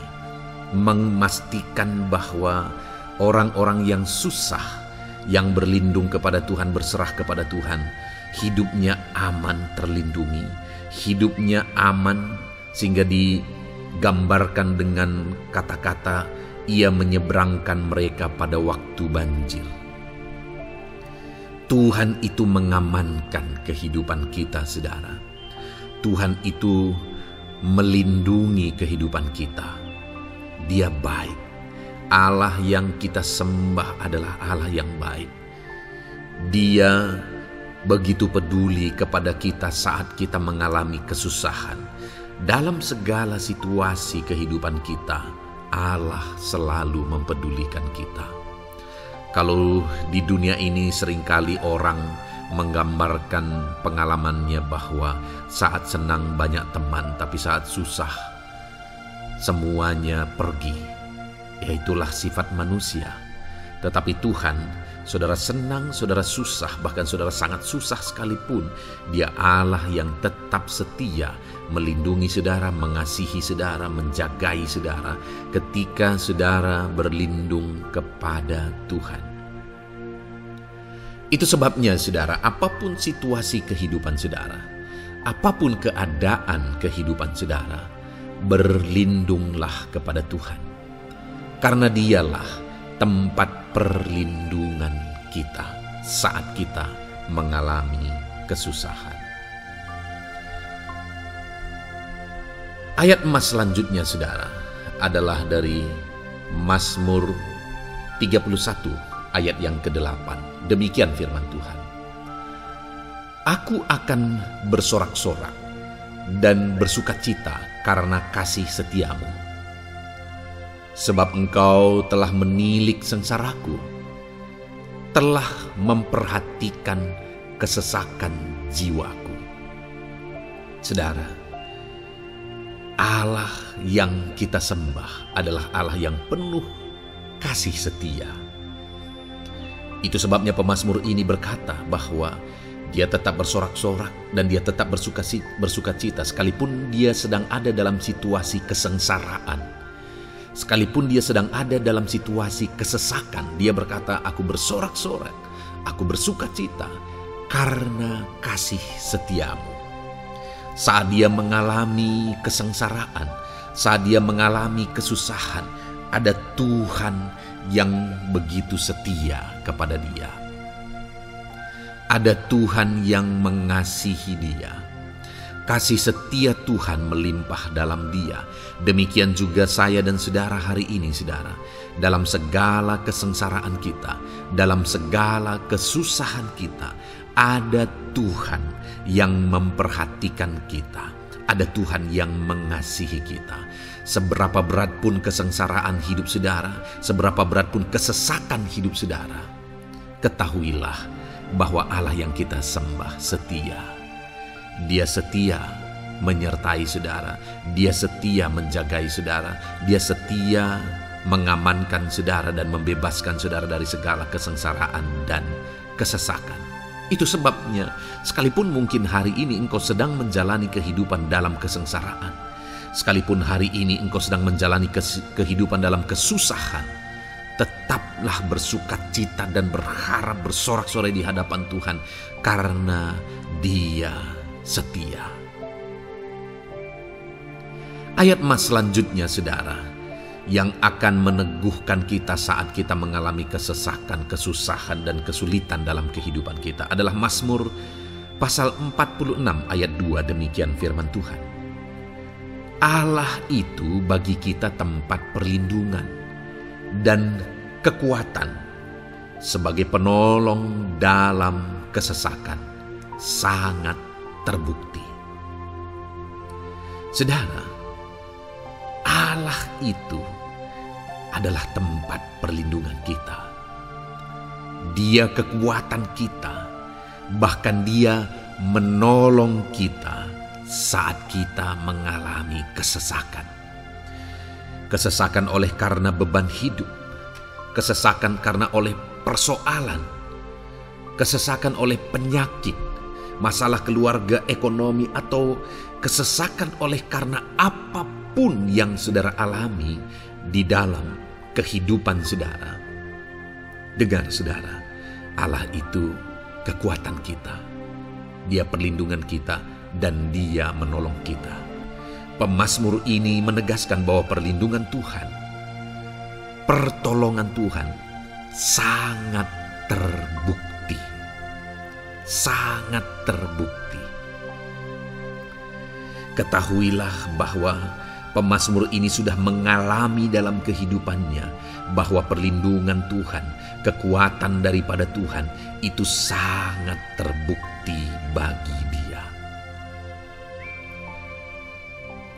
memastikan bahwa orang-orang yang susah, yang berlindung kepada Tuhan, berserah kepada Tuhan, hidupnya aman, terlindungi, hidupnya aman, sehingga digambarkan dengan kata-kata Ia menyeberangkan mereka pada waktu banjir. Tuhan itu mengamankan kehidupan kita, saudara. Tuhan itu melindungi kehidupan kita. Dia baik. Allah yang kita sembah adalah Allah yang baik. Dia begitu peduli kepada kita saat kita mengalami kesusahan. Dalam segala situasi kehidupan kita, Allah selalu mempedulikan kita. Kalau di dunia ini seringkali orang menggambarkan pengalamannya bahwa saat senang banyak teman, tapi saat susah semuanya pergi. Ya, itulah sifat manusia. Tetapi Tuhan, saudara senang, saudara susah, bahkan saudara sangat susah sekalipun, Dia Allah yang tetap setia, melindungi saudara, mengasihi saudara, menjagai saudara ketika saudara berlindung kepada Tuhan. Itu sebabnya saudara, apapun situasi kehidupan saudara, apapun keadaan kehidupan saudara, berlindunglah kepada Tuhan. Karena Dialah tempat perlindungan kita saat kita mengalami kesusahan. Ayat emas selanjutnya saudara adalah dari Mazmur 31 ayat yang ke-8. Demikian firman Tuhan. Aku akan bersorak-sorak dan bersukacita karena kasih setiamu. Sebab Engkau telah menilik sengsaraku, telah memperhatikan kesesakan jiwaku. Saudara, Allah yang kita sembah adalah Allah yang penuh kasih setia. Itu sebabnya pemazmur ini berkata bahwa Dia tetap bersorak-sorak dan dia tetap bersuka cita sekalipun dia sedang ada dalam situasi kesengsaraan. Sekalipun dia sedang ada dalam situasi kesesakan, dia berkata, aku bersorak-sorak, aku bersuka cita karena kasih setiamu. Saat dia mengalami kesengsaraan, saat dia mengalami kesusahan, ada Tuhan yang begitu setia kepada dia. Ada Tuhan yang mengasihi dia. Kasih setia Tuhan melimpah dalam dia. Demikian juga saya dan saudara hari ini, saudara. Dalam segala kesengsaraan kita, dalam segala kesusahan kita, ada Tuhan yang memperhatikan kita. Ada Tuhan yang mengasihi kita. Seberapa berat pun kesengsaraan hidup saudara, seberapa berat pun kesesakan hidup saudara, ketahuilah bahwa Allah yang kita sembah setia. Dia setia menyertai saudara, dia setia menjagai saudara, dia setia mengamankan saudara dan membebaskan saudara dari segala kesengsaraan dan kesesakan. Itu sebabnya sekalipun mungkin hari ini engkau sedang menjalani kehidupan dalam kesengsaraan, sekalipun hari ini engkau sedang menjalani kehidupan dalam kesusahan, tetaplah bersukacita dan berharap bersorak-sorai di hadapan Tuhan karena Dia setia. Ayat mas selanjutnya, saudara, yang akan meneguhkan kita saat kita mengalami kesesakan, kesusahan, dan kesulitan dalam kehidupan kita adalah Mazmur pasal 46 ayat 2. Demikian firman Tuhan. Allah itu bagi kita tempat perlindungan dan kekuatan sebagai penolong dalam kesesakan, sangat terbukti. Saudara, Allah itu adalah tempat perlindungan kita. Dia kekuatan kita, bahkan Dia menolong kita saat kita mengalami kesesakan. Kesesakan oleh karena beban hidup, kesesakan karena oleh persoalan, kesesakan oleh penyakit, masalah keluarga, ekonomi, atau kesesakan oleh karena apapun yang saudara alami di dalam kehidupan saudara. Dengar saudara, Allah itu kekuatan kita, Dia perlindungan kita, dan Dia menolong kita. Pemazmur ini menegaskan bahwa perlindungan Tuhan, pertolongan Tuhan sangat terbukti. Sangat terbukti. Ketahuilah bahwa pemazmur ini sudah mengalami dalam kehidupannya bahwa perlindungan Tuhan, kekuatan daripada Tuhan itu sangat terbukti bagi dia.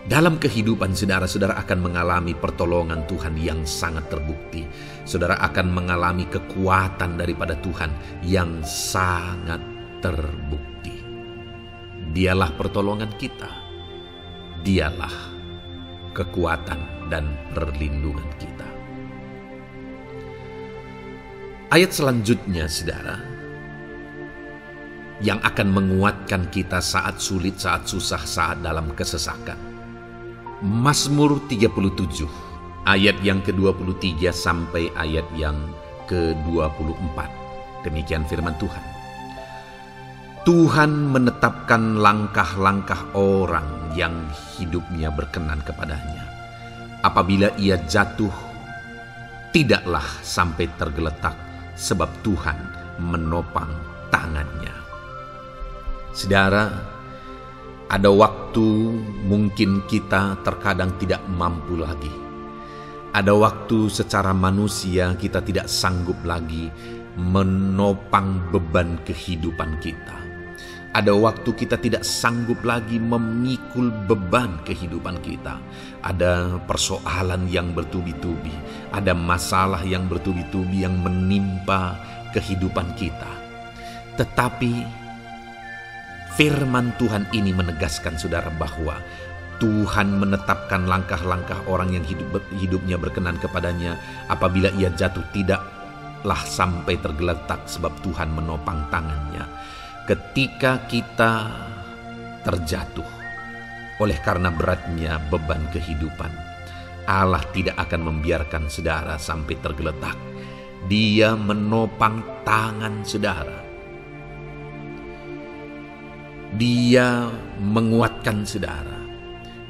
Dalam kehidupan saudara akan mengalami pertolongan Tuhan yang sangat terbukti. Saudara akan mengalami kekuatan daripada Tuhan yang sangat terbukti. Dialah pertolongan kita. Dialah kekuatan dan perlindungan kita. Ayat selanjutnya, saudara, yang akan menguatkan kita saat sulit, saat susah, saat dalam kesesakan. Mazmur 37 ayat yang ke-23 sampai ayat yang ke-24. Demikian firman Tuhan. Tuhan menetapkan langkah-langkah orang yang hidupnya berkenan kepadanya. Apabila ia jatuh, tidaklah sampai tergeletak, sebab Tuhan menopang tangannya. Saudara, ada waktu mungkin kita terkadang tidak mampu lagi. Ada waktu secara manusia kita tidak sanggup lagi menopang beban kehidupan kita. Ada waktu kita tidak sanggup lagi memikul beban kehidupan kita. Ada persoalan yang bertubi-tubi, ada masalah yang bertubi-tubi yang menimpa kehidupan kita. Tetapi firman Tuhan ini menegaskan saudara bahwa Tuhan menetapkan langkah-langkah orang yang hidupnya berkenan kepadanya. Apabila ia jatuh, tidaklah sampai tergeletak, sebab Tuhan menopang tangannya. ketika kita terjatuh oleh karena beratnya beban kehidupan, Allah tidak akan membiarkan saudara sampai tergeletak. Dia menopang tangan saudara. Dia menguatkan saudara.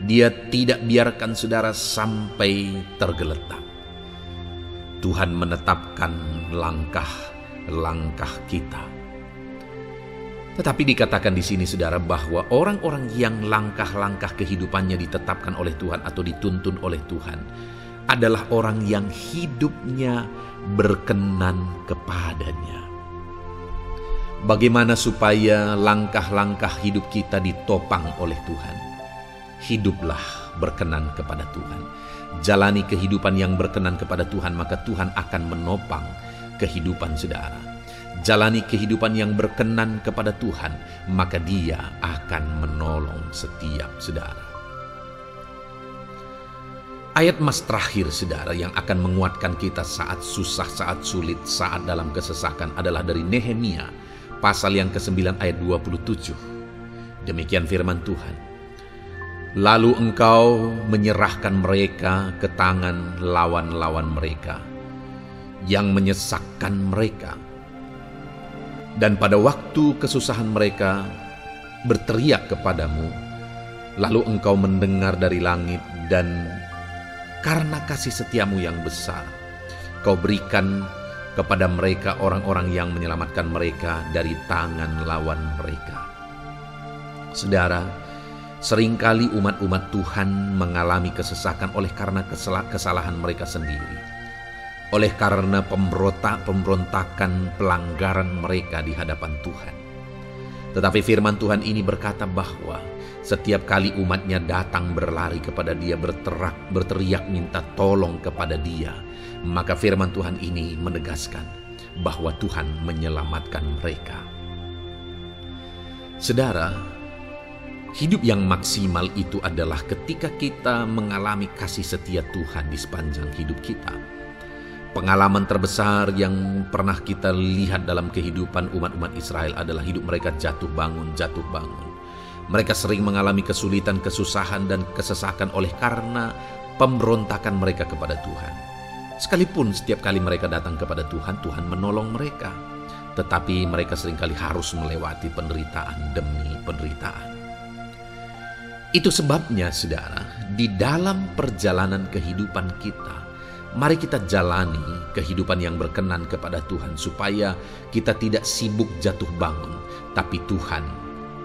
Dia tidak biarkan saudara sampai tergeletak. Tuhan menetapkan langkah-langkah kita. Tetapi dikatakan di sini saudara bahwa orang-orang yang langkah-langkah kehidupannya ditetapkan oleh Tuhan atau dituntun oleh Tuhan adalah orang yang hidupnya berkenan kepadanya. Bagaimana supaya langkah-langkah hidup kita ditopang oleh Tuhan? Hiduplah berkenan kepada Tuhan. Jalani kehidupan yang berkenan kepada Tuhan, maka Tuhan akan menopang kehidupan saudara. Jalani kehidupan yang berkenan kepada Tuhan, maka Dia akan menolong setiap saudara. Ayat mas terakhir saudara yang akan menguatkan kita saat susah, saat sulit, saat dalam kesesakan adalah dari Nehemia pasal yang ke-9 ayat 27. Demikian firman Tuhan. Lalu engkau menyerahkan mereka ke tangan lawan-lawan mereka yang menyesakkan mereka. Dan pada waktu kesusahan mereka berteriak kepadamu, lalu engkau mendengar dari langit dan karena kasih setiamu yang besar, kau berikan kepada mereka orang-orang yang menyelamatkan mereka dari tangan lawan mereka. Saudara, seringkali umat-umat Tuhan mengalami kesesakan oleh karena kesalahan mereka sendiri. Oleh karena pemberontakan, pelanggaran mereka di hadapan Tuhan. Tetapi firman Tuhan ini berkata bahwa setiap kali umatnya datang berlari kepada Dia, berteriak minta tolong kepada Dia, maka firman Tuhan ini menegaskan bahwa Tuhan menyelamatkan mereka. Saudara, hidup yang maksimal itu adalah ketika kita mengalami kasih setia Tuhan di sepanjang hidup kita. Pengalaman terbesar yang pernah kita lihat dalam kehidupan umat-umat Israel adalah hidup mereka jatuh bangun. Mereka sering mengalami kesulitan, kesusahan, dan kesesakan oleh karena pemberontakan mereka kepada Tuhan. Sekalipun setiap kali mereka datang kepada Tuhan, Tuhan menolong mereka. Tetapi mereka seringkali harus melewati penderitaan demi penderitaan. Itu sebabnya, saudara, di dalam perjalanan kehidupan kita, mari kita jalani kehidupan yang berkenan kepada Tuhan supaya kita tidak sibuk jatuh bangun, tapi Tuhan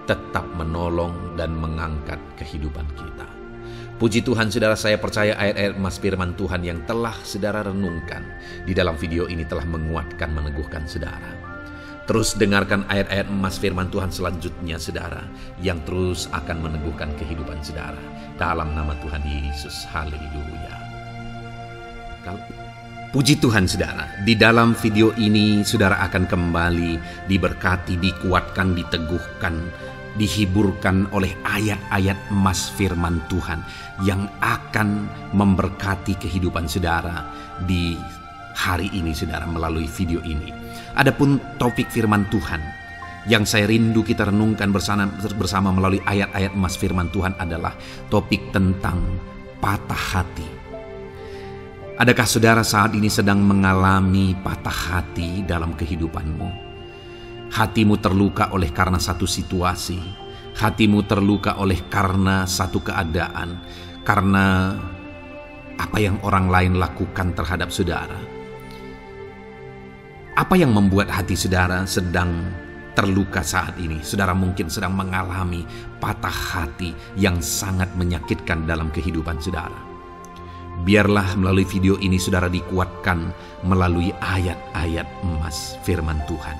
tetap menolong dan mengangkat kehidupan kita. Puji Tuhan saudara, saya percaya ayat-ayat mas firman Tuhan yang telah saudara renungkan di dalam video ini telah menguatkan, meneguhkan saudara. Terus dengarkan ayat-ayat emas firman Tuhan selanjutnya saudara, yang terus akan meneguhkan kehidupan saudara. Dalam nama Tuhan Yesus, haleluya. Puji Tuhan saudara, di dalam video ini saudara akan kembali diberkati, dikuatkan, diteguhkan, dihiburkan oleh ayat-ayat emas firman Tuhan yang akan memberkati kehidupan saudara di hari ini saudara melalui video ini. Adapun topik firman Tuhan yang saya rindu kita renungkan bersama melalui ayat-ayat emas firman Tuhan adalah topik tentang patah hati. Adakah saudara saat ini sedang mengalami patah hati dalam kehidupanmu? Hatimu terluka oleh karena satu situasi. Hatimu terluka oleh karena satu keadaan. Karena apa yang orang lain lakukan terhadap saudara. Apa yang membuat hati saudara sedang terluka saat ini? Saudara mungkin sedang mengalami patah hati yang sangat menyakitkan dalam kehidupan saudara. Biarlah melalui video ini saudara dikuatkan melalui ayat-ayat emas firman Tuhan.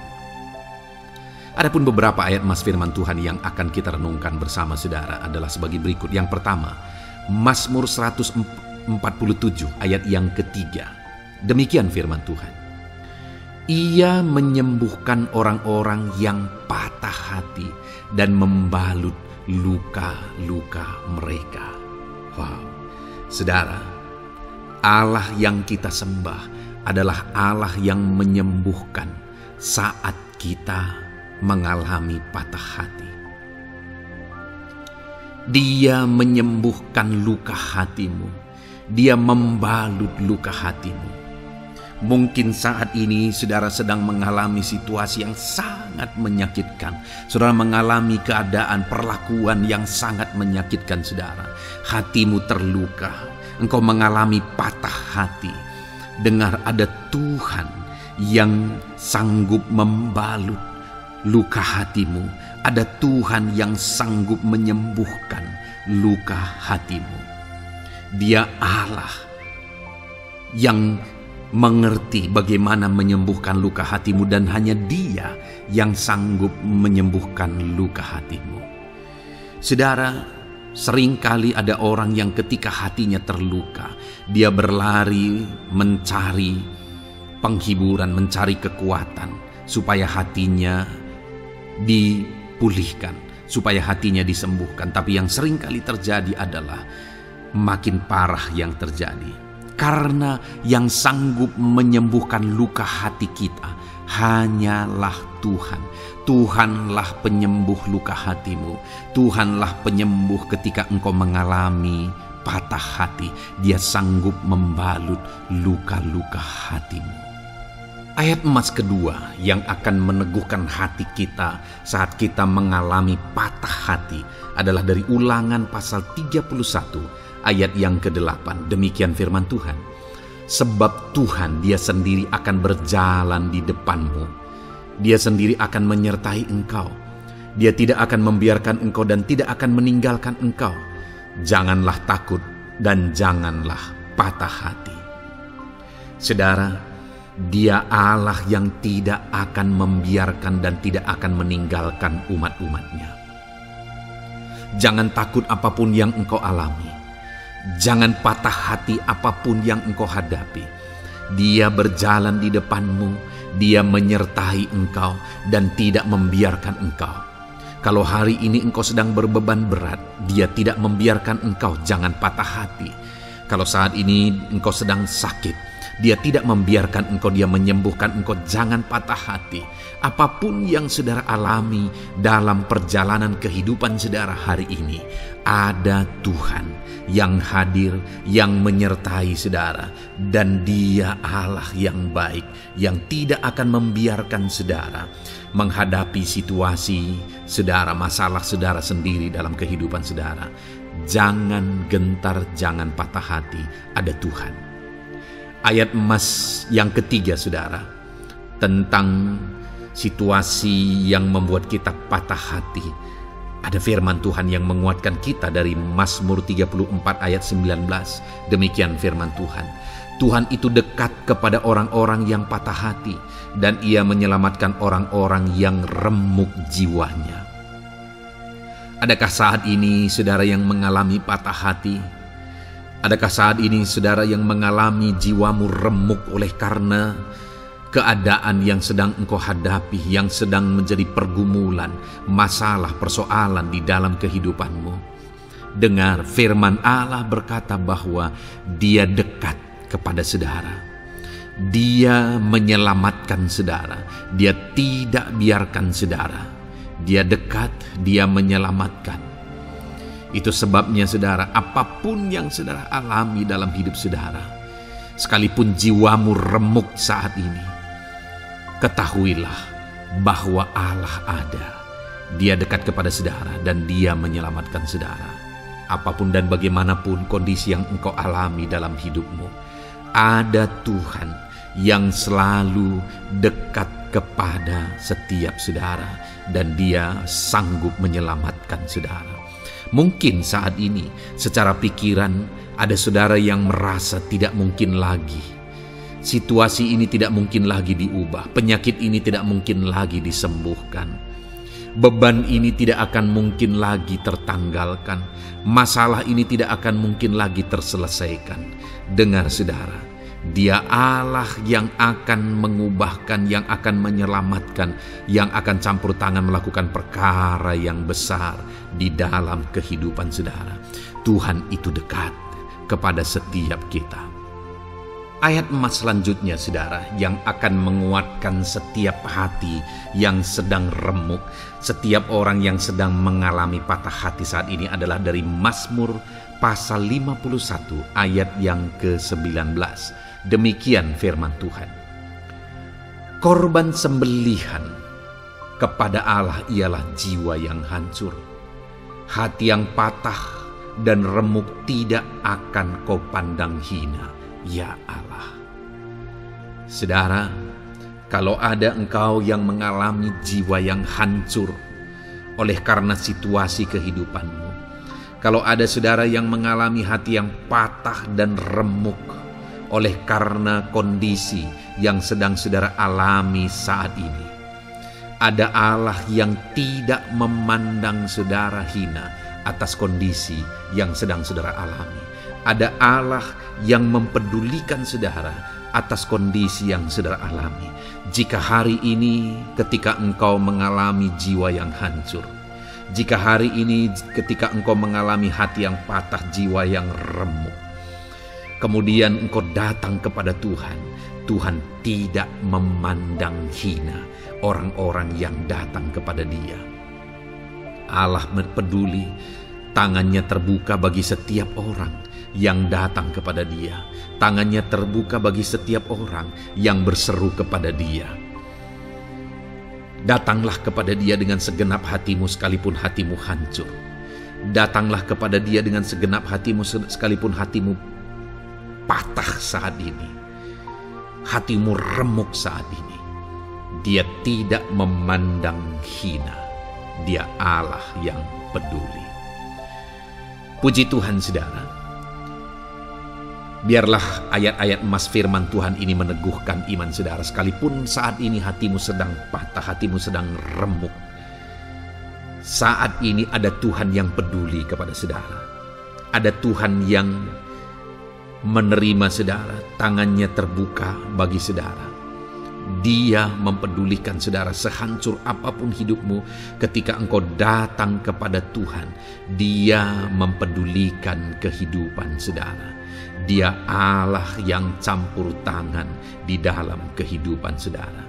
Adapun beberapa ayat emas firman Tuhan yang akan kita renungkan bersama saudara adalah sebagai berikut. Yang pertama, Mazmur 147 ayat yang ketiga. Demikian firman Tuhan. Ia menyembuhkan orang-orang yang patah hati dan membalut luka-luka mereka. Wow, saudara, Allah yang kita sembah adalah Allah yang menyembuhkan saat kita mengalami patah hati. Dia menyembuhkan luka hatimu. Dia membalut luka hatimu. Mungkin saat ini saudara sedang mengalami situasi yang sangat menyakitkan. Saudara mengalami keadaan perlakuan yang sangat menyakitkan saudara. Hatimu terluka. Engkau mengalami patah hati. Dengar, ada Tuhan yang sanggup membalut luka hatimu. Ada Tuhan yang sanggup menyembuhkan luka hatimu. Dia Allah yang mengerti bagaimana menyembuhkan luka hatimu, dan hanya Dia yang sanggup menyembuhkan luka hatimu. Saudara, seringkali ada orang yang ketika hatinya terluka, dia berlari mencari penghiburan, mencari kekuatan supaya hatinya dipulihkan, supaya hatinya disembuhkan. Tapi yang seringkali terjadi adalah makin parah yang terjadi. Karena yang sanggup menyembuhkan luka hati kita hanyalah Tuhan. Tuhanlah penyembuh luka hatimu. Tuhanlah penyembuh ketika engkau mengalami patah hati. Dia sanggup membalut luka-luka hatimu. Ayat emas kedua yang akan meneguhkan hati kita saat kita mengalami patah hati adalah dari Ulangan pasal 31 ayat yang ke-8. Demikian firman Tuhan. Sebab Tuhan Dia sendiri akan berjalan di depanmu. Dia sendiri akan menyertai engkau. Dia tidak akan membiarkan engkau dan tidak akan meninggalkan engkau. Janganlah takut dan janganlah patah hati. Saudara, Dia Allah yang tidak akan membiarkan dan tidak akan meninggalkan umat-umatnya. Jangan takut apapun yang engkau alami. Jangan patah hati apapun yang engkau hadapi. Dia berjalan di depanmu. Dia menyertai engkau dan tidak membiarkan engkau. Kalau hari ini engkau sedang berbeban berat, Dia tidak membiarkan engkau. Jangan patah hati. Kalau saat ini engkau sedang sakit, Dia tidak membiarkan engkau. Dia menyembuhkan engkau. Jangan patah hati. Apapun yang saudara alami dalam perjalanan kehidupan saudara hari ini, ada Tuhan yang hadir, yang menyertai saudara. Dan Dia Allah yang baik, yang tidak akan membiarkan saudara menghadapi situasi saudara, masalah saudara sendiri dalam kehidupan saudara. Jangan gentar, jangan patah hati, ada Tuhan. Ayat emas yang ketiga saudara, tentang situasi yang membuat kita patah hati. Ada firman Tuhan yang menguatkan kita dari Mazmur 34 ayat 19. Demikian firman Tuhan. Tuhan itu dekat kepada orang-orang yang patah hati, dan Ia menyelamatkan orang-orang yang remuk jiwanya. Adakah saat ini saudara yang mengalami patah hati? Adakah saat ini saudara yang mengalami jiwamu remuk oleh karena keadaan yang sedang engkau hadapi, yang sedang menjadi pergumulan, masalah, persoalan di dalam kehidupanmu? Dengar, firman Allah berkata bahwa Dia dekat kepada saudara. Dia menyelamatkan saudara. Dia tidak biarkan saudara. Dia dekat, Dia menyelamatkan. Itu sebabnya saudara, apapun yang saudara alami dalam hidup saudara, sekalipun jiwamu remuk saat ini, ketahuilah bahwa Allah ada. Dia dekat kepada saudara dan Dia menyelamatkan saudara. Apapun dan bagaimanapun kondisi yang engkau alami dalam hidupmu, ada Tuhan yang selalu dekat kepada setiap saudara, dan Dia sanggup menyelamatkan saudara. Mungkin saat ini secara pikiran ada saudara yang merasa tidak mungkin lagi. Situasi ini tidak mungkin lagi diubah. Penyakit ini tidak mungkin lagi disembuhkan. Beban ini tidak akan mungkin lagi tertanggalkan. Masalah ini tidak akan mungkin lagi terselesaikan. Dengar saudara, Dia Allah yang akan mengubahkan, yang akan menyelamatkan, yang akan campur tangan melakukan perkara yang besar di dalam kehidupan saudara. Tuhan itu dekat kepada setiap kita. Ayat emas selanjutnya, saudara, yang akan menguatkan setiap hati yang sedang remuk, setiap orang yang sedang mengalami patah hati saat ini adalah dari Mazmur pasal 51 ayat yang ke-19. Demikian firman Tuhan. Korban sembelihan kepada Allah ialah jiwa yang hancur. Hati yang patah dan remuk tidak akan kau pandang hina, ya Allah. Saudara, kalau ada engkau yang mengalami jiwa yang hancur oleh karena situasi kehidupanmu, kalau ada saudara yang mengalami hati yang patah dan remuk oleh karena kondisi yang sedang saudara alami saat ini, ada Allah yang tidak memandang saudara hina atas kondisi yang sedang saudara alami. Ada Allah yang mempedulikan saudara atas kondisi yang saudara alami. Jika hari ini ketika engkau mengalami jiwa yang hancur, jika hari ini ketika engkau mengalami hati yang patah, jiwa yang remuk, kemudian engkau datang kepada Tuhan, Tuhan tidak memandang hina orang-orang yang datang kepada Dia. Allah peduli, tangannya terbuka bagi setiap orang yang datang kepada Dia. Tangannya terbuka bagi setiap orang yang berseru kepada Dia. Datanglah kepada Dia dengan segenap hatimu sekalipun hatimu hancur. Datanglah kepada Dia dengan segenap hatimu sekalipun hatimu patah saat ini, hatimu remuk saat ini. Dia tidak memandang hina. Dia Allah yang peduli. Puji Tuhan, saudara. Biarlah ayat-ayat emas firman Tuhan ini meneguhkan iman saudara, sekalipun saat ini hatimu sedang patah, hatimu sedang remuk. Saat ini ada Tuhan yang peduli kepada saudara. Ada Tuhan yang menerima saudara, tangannya terbuka bagi saudara. Dia mempedulikan saudara sehancur apapun hidupmu. Ketika engkau datang kepada Tuhan, Dia mempedulikan kehidupan saudara. Dia Allah yang campur tangan di dalam kehidupan saudara.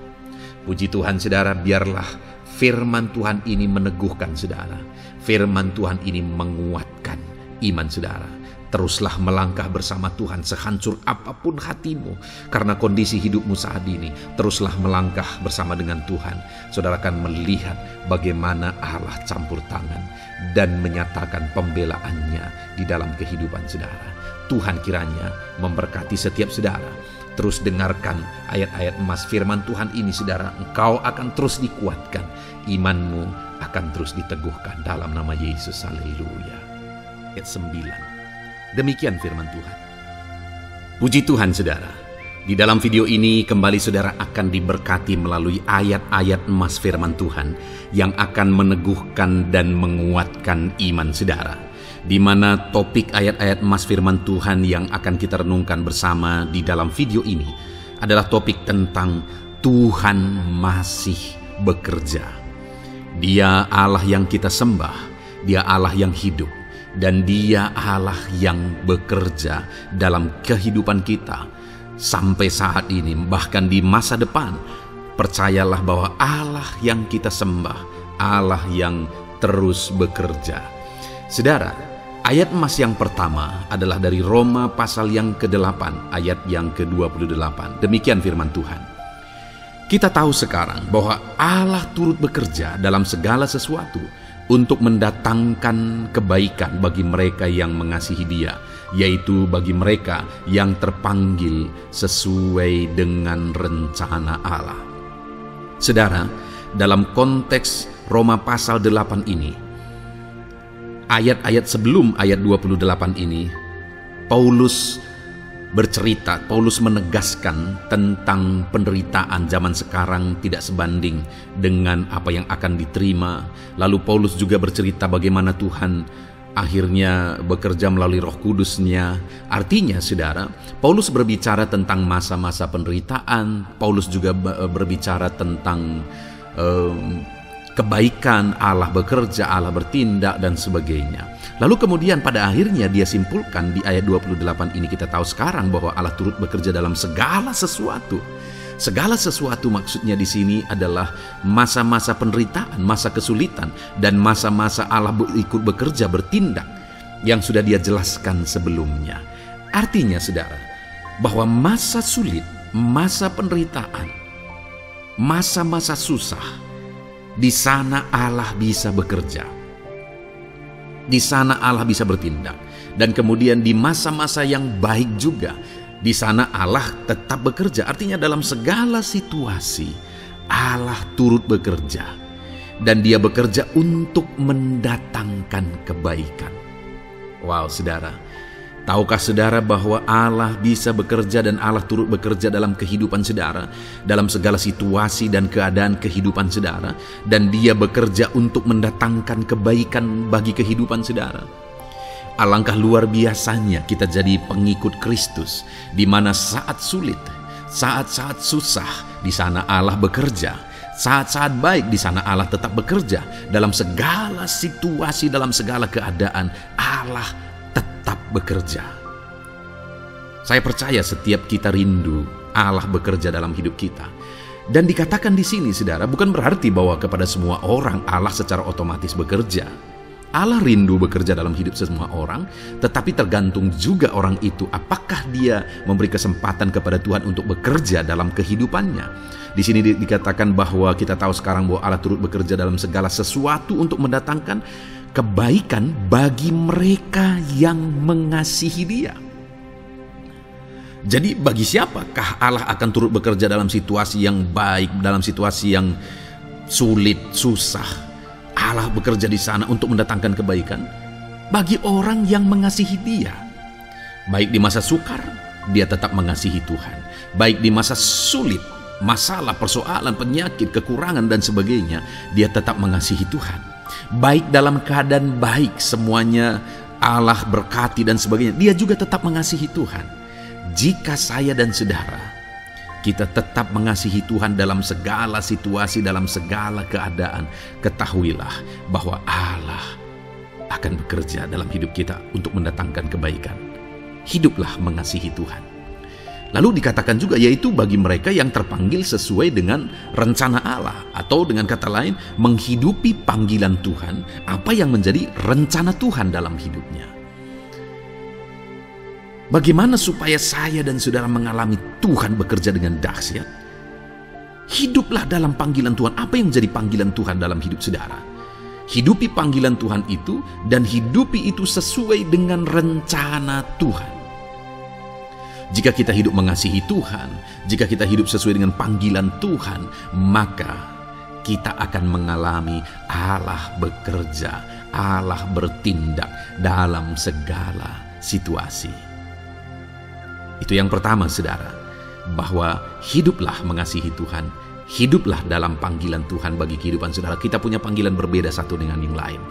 Puji Tuhan, saudara, biarlah firman Tuhan ini meneguhkan saudara. Firman Tuhan ini menguatkan iman saudara. Teruslah melangkah bersama Tuhan sehancur apapun hatimu karena kondisi hidupmu saat ini. Teruslah melangkah bersama dengan Tuhan. Saudara akan melihat bagaimana Allah campur tangan dan menyatakan pembelaannya di dalam kehidupan saudara. Tuhan kiranya memberkati setiap saudara. Terus dengarkan ayat-ayat emas firman Tuhan ini, saudara. Engkau akan terus dikuatkan. Imanmu akan terus diteguhkan dalam nama Yesus. Haleluya. Ayat 9. Demikian firman Tuhan. Puji Tuhan, saudara. Di dalam video ini kembali saudara akan diberkati melalui ayat-ayat emas firman Tuhan yang akan meneguhkan dan menguatkan iman saudara. Di mana topik ayat-ayat emas firman Tuhan yang akan kita renungkan bersama di dalam video ini adalah topik tentang Tuhan masih bekerja. Dia Allah yang kita sembah, Dia Allah yang hidup, dan Dia Allah yang bekerja dalam kehidupan kita sampai saat ini, bahkan di masa depan. Percayalah bahwa Allah yang kita sembah, Allah yang terus bekerja. Saudara, ayat emas yang pertama adalah dari Roma pasal yang ke-8 ayat yang ke-28. Demikian firman Tuhan. Kita tahu sekarang bahwa Allah turut bekerja dalam segala sesuatu untuk mendatangkan kebaikan bagi mereka yang mengasihi Dia, yaitu bagi mereka yang terpanggil sesuai dengan rencana Allah. Saudara, dalam konteks Roma pasal 8 ini, ayat-ayat sebelum ayat 28 ini, Paulus menegaskan tentang penderitaan zaman sekarang tidak sebanding dengan apa yang akan diterima. Lalu Paulus juga bercerita bagaimana Tuhan akhirnya bekerja melalui Roh Kudus-Nya. Artinya, saudara, Paulus berbicara tentang masa-masa penderitaan. Paulus juga berbicara tentang kebaikan, Allah bekerja, Allah bertindak, dan sebagainya. Lalu kemudian pada akhirnya dia simpulkan di ayat 28 ini, kita tahu sekarang bahwa Allah turut bekerja dalam segala sesuatu. Segala sesuatu maksudnya di sini adalah masa-masa penderitaan, masa kesulitan, dan masa-masa Allah ikut bekerja, bertindak, yang sudah dia jelaskan sebelumnya. Artinya saudara, bahwa masa sulit, masa penderitaan, masa-masa susah, di sana Allah bisa bekerja. Di sana Allah bisa bertindak. Dan kemudian di masa-masa yang baik juga, di sana Allah tetap bekerja. Artinya dalam segala situasi Allah turut bekerja. Dan dia bekerja untuk mendatangkan kebaikan. Wow saudara, tahukah saudara bahwa Allah bisa bekerja dan Allah turut bekerja dalam kehidupan saudara, dalam segala situasi dan keadaan kehidupan saudara, dan dia bekerja untuk mendatangkan kebaikan bagi kehidupan saudara. Alangkah luar biasanya kita jadi pengikut Kristus, di mana saat sulit, saat-saat susah, di sana Allah bekerja. Saat-saat baik, di sana Allah tetap bekerja. Dalam segala situasi, dalam segala keadaan, Allah tetap bekerja. Saya percaya setiap kita rindu Allah bekerja dalam hidup kita. Dan dikatakan di sini, saudara, bukan berarti bahwa kepada semua orang Allah secara otomatis bekerja. Allah rindu bekerja dalam hidup semua orang, tetapi tergantung juga orang itu apakah dia memberi kesempatan kepada Tuhan untuk bekerja dalam kehidupannya. Di sini dikatakan bahwa kita tahu sekarang bahwa Allah turut bekerja dalam segala sesuatu untuk mendatangkan kebaikan bagi mereka yang mengasihi Dia. Jadi bagi siapakah Allah akan turut bekerja dalam situasi yang baik, dalam situasi yang sulit, susah? Allah bekerja di sana untuk mendatangkan kebaikan bagi orang yang mengasihi Dia. Baik di masa sukar, dia tetap mengasihi Tuhan. Baik di masa sulit, masalah, persoalan, penyakit, kekurangan, dan sebagainya, dia tetap mengasihi Tuhan. Baik dalam keadaan baik, semuanya Allah berkati dan sebagainya, dia juga tetap mengasihi Tuhan. Jika saya dan saudara, kita tetap mengasihi Tuhan dalam segala situasi, dalam segala keadaan, ketahuilah bahwa Allah akan bekerja dalam hidup kita untuk mendatangkan kebaikan. Hiduplah mengasihi Tuhan. Lalu dikatakan juga, yaitu bagi mereka yang terpanggil sesuai dengan rencana Allah, atau dengan kata lain, menghidupi panggilan Tuhan, apa yang menjadi rencana Tuhan dalam hidupnya. Bagaimana supaya saya dan saudara mengalami Tuhan bekerja dengan dahsyat? Hiduplah dalam panggilan Tuhan. Apa yang menjadi panggilan Tuhan dalam hidup saudara? Hidupi panggilan Tuhan itu, dan hidupi itu sesuai dengan rencana Tuhan. Jika kita hidup mengasihi Tuhan, jika kita hidup sesuai dengan panggilan Tuhan, maka kita akan mengalami Allah bekerja, Allah bertindak dalam segala situasi. Itu yang pertama saudara, bahwa hiduplah mengasihi Tuhan, hiduplah dalam panggilan Tuhan bagi kehidupan saudara. Kita punya panggilan berbeda satu dengan yang lain.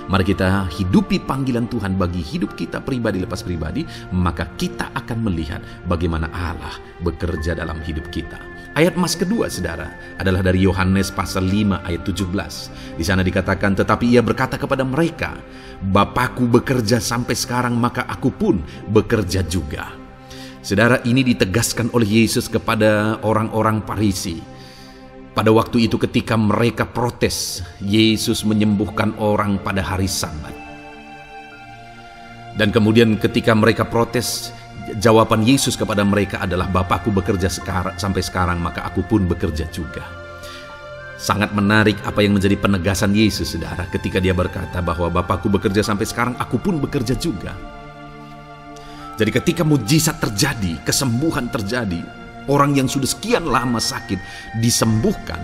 Mari kita hidupi panggilan Tuhan bagi hidup kita pribadi lepas pribadi, maka kita akan melihat bagaimana Allah bekerja dalam hidup kita. Ayat emas kedua saudara adalah dari Yohanes pasal 5 ayat 17. Di sana dikatakan, tetapi ia berkata kepada mereka, Bapakku bekerja sampai sekarang, maka aku pun bekerja juga. Saudara, ini ditegaskan oleh Yesus kepada orang-orang Farisi. Pada waktu itu ketika mereka protes, Yesus menyembuhkan orang pada hari Sabat. Dan kemudian ketika mereka protes, jawaban Yesus kepada mereka adalah, Bapakku bekerja sampai sekarang, maka aku pun bekerja juga. Sangat menarik apa yang menjadi penegasan Yesus, saudara, ketika dia berkata bahwa Bapakku bekerja sampai sekarang, aku pun bekerja juga. Jadi ketika mujizat terjadi, kesembuhan terjadi, orang yang sudah sekian lama sakit disembuhkan,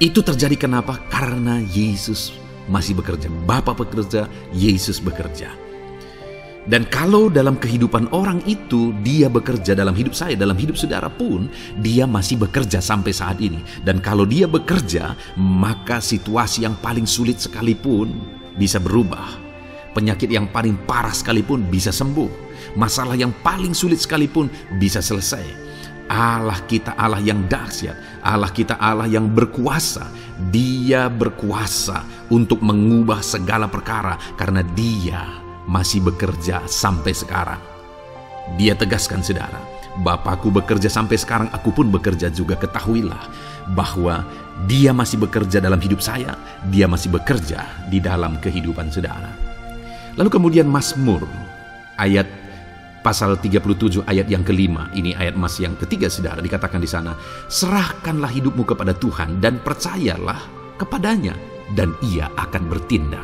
itu terjadi kenapa? Karena Yesus masih bekerja. Bapa bekerja, Yesus bekerja. Dan kalau dalam kehidupan orang itu, dia bekerja dalam hidup saya, dalam hidup saudara pun, dia masih bekerja sampai saat ini. Dan kalau dia bekerja, maka situasi yang paling sulit sekalipun bisa berubah. Penyakit yang paling parah sekalipun bisa sembuh. Masalah yang paling sulit sekalipun bisa selesai. Allah kita Allah yang dahsyat, Allah kita Allah yang berkuasa. Dia berkuasa untuk mengubah segala perkara karena Dia masih bekerja sampai sekarang. Dia tegaskan, saudara, Bapakku bekerja sampai sekarang, aku pun bekerja juga. Ketahuilah bahwa Dia masih bekerja dalam hidup saya, Dia masih bekerja di dalam kehidupan saudara. Lalu kemudian Mazmur ayat pasal 37 ayat yang kelima, ini ayat emas yang ketiga saudara, dikatakan di sana, serahkanlah hidupmu kepada Tuhan dan percayalah kepadanya dan Ia akan bertindak.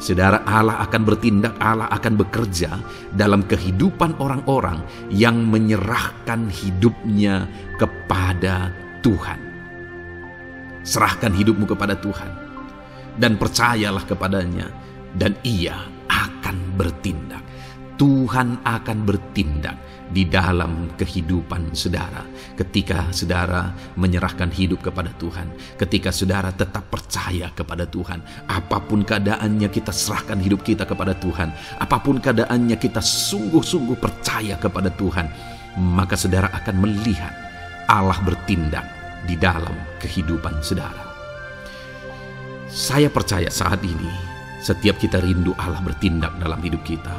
Saudara, Allah akan bertindak, Allah akan bekerja dalam kehidupan orang-orang yang menyerahkan hidupnya kepada Tuhan. Serahkan hidupmu kepada Tuhan dan percayalah kepadanya dan Ia akan bertindak. Tuhan akan bertindak di dalam kehidupan saudara ketika saudara menyerahkan hidup kepada Tuhan, ketika saudara tetap percaya kepada Tuhan. Apapun keadaannya, kita serahkan hidup kita kepada Tuhan. Apapun keadaannya, kita sungguh-sungguh percaya kepada Tuhan, maka saudara akan melihat Allah bertindak di dalam kehidupan saudara. Saya percaya saat ini setiap kita rindu Allah bertindak dalam hidup kita.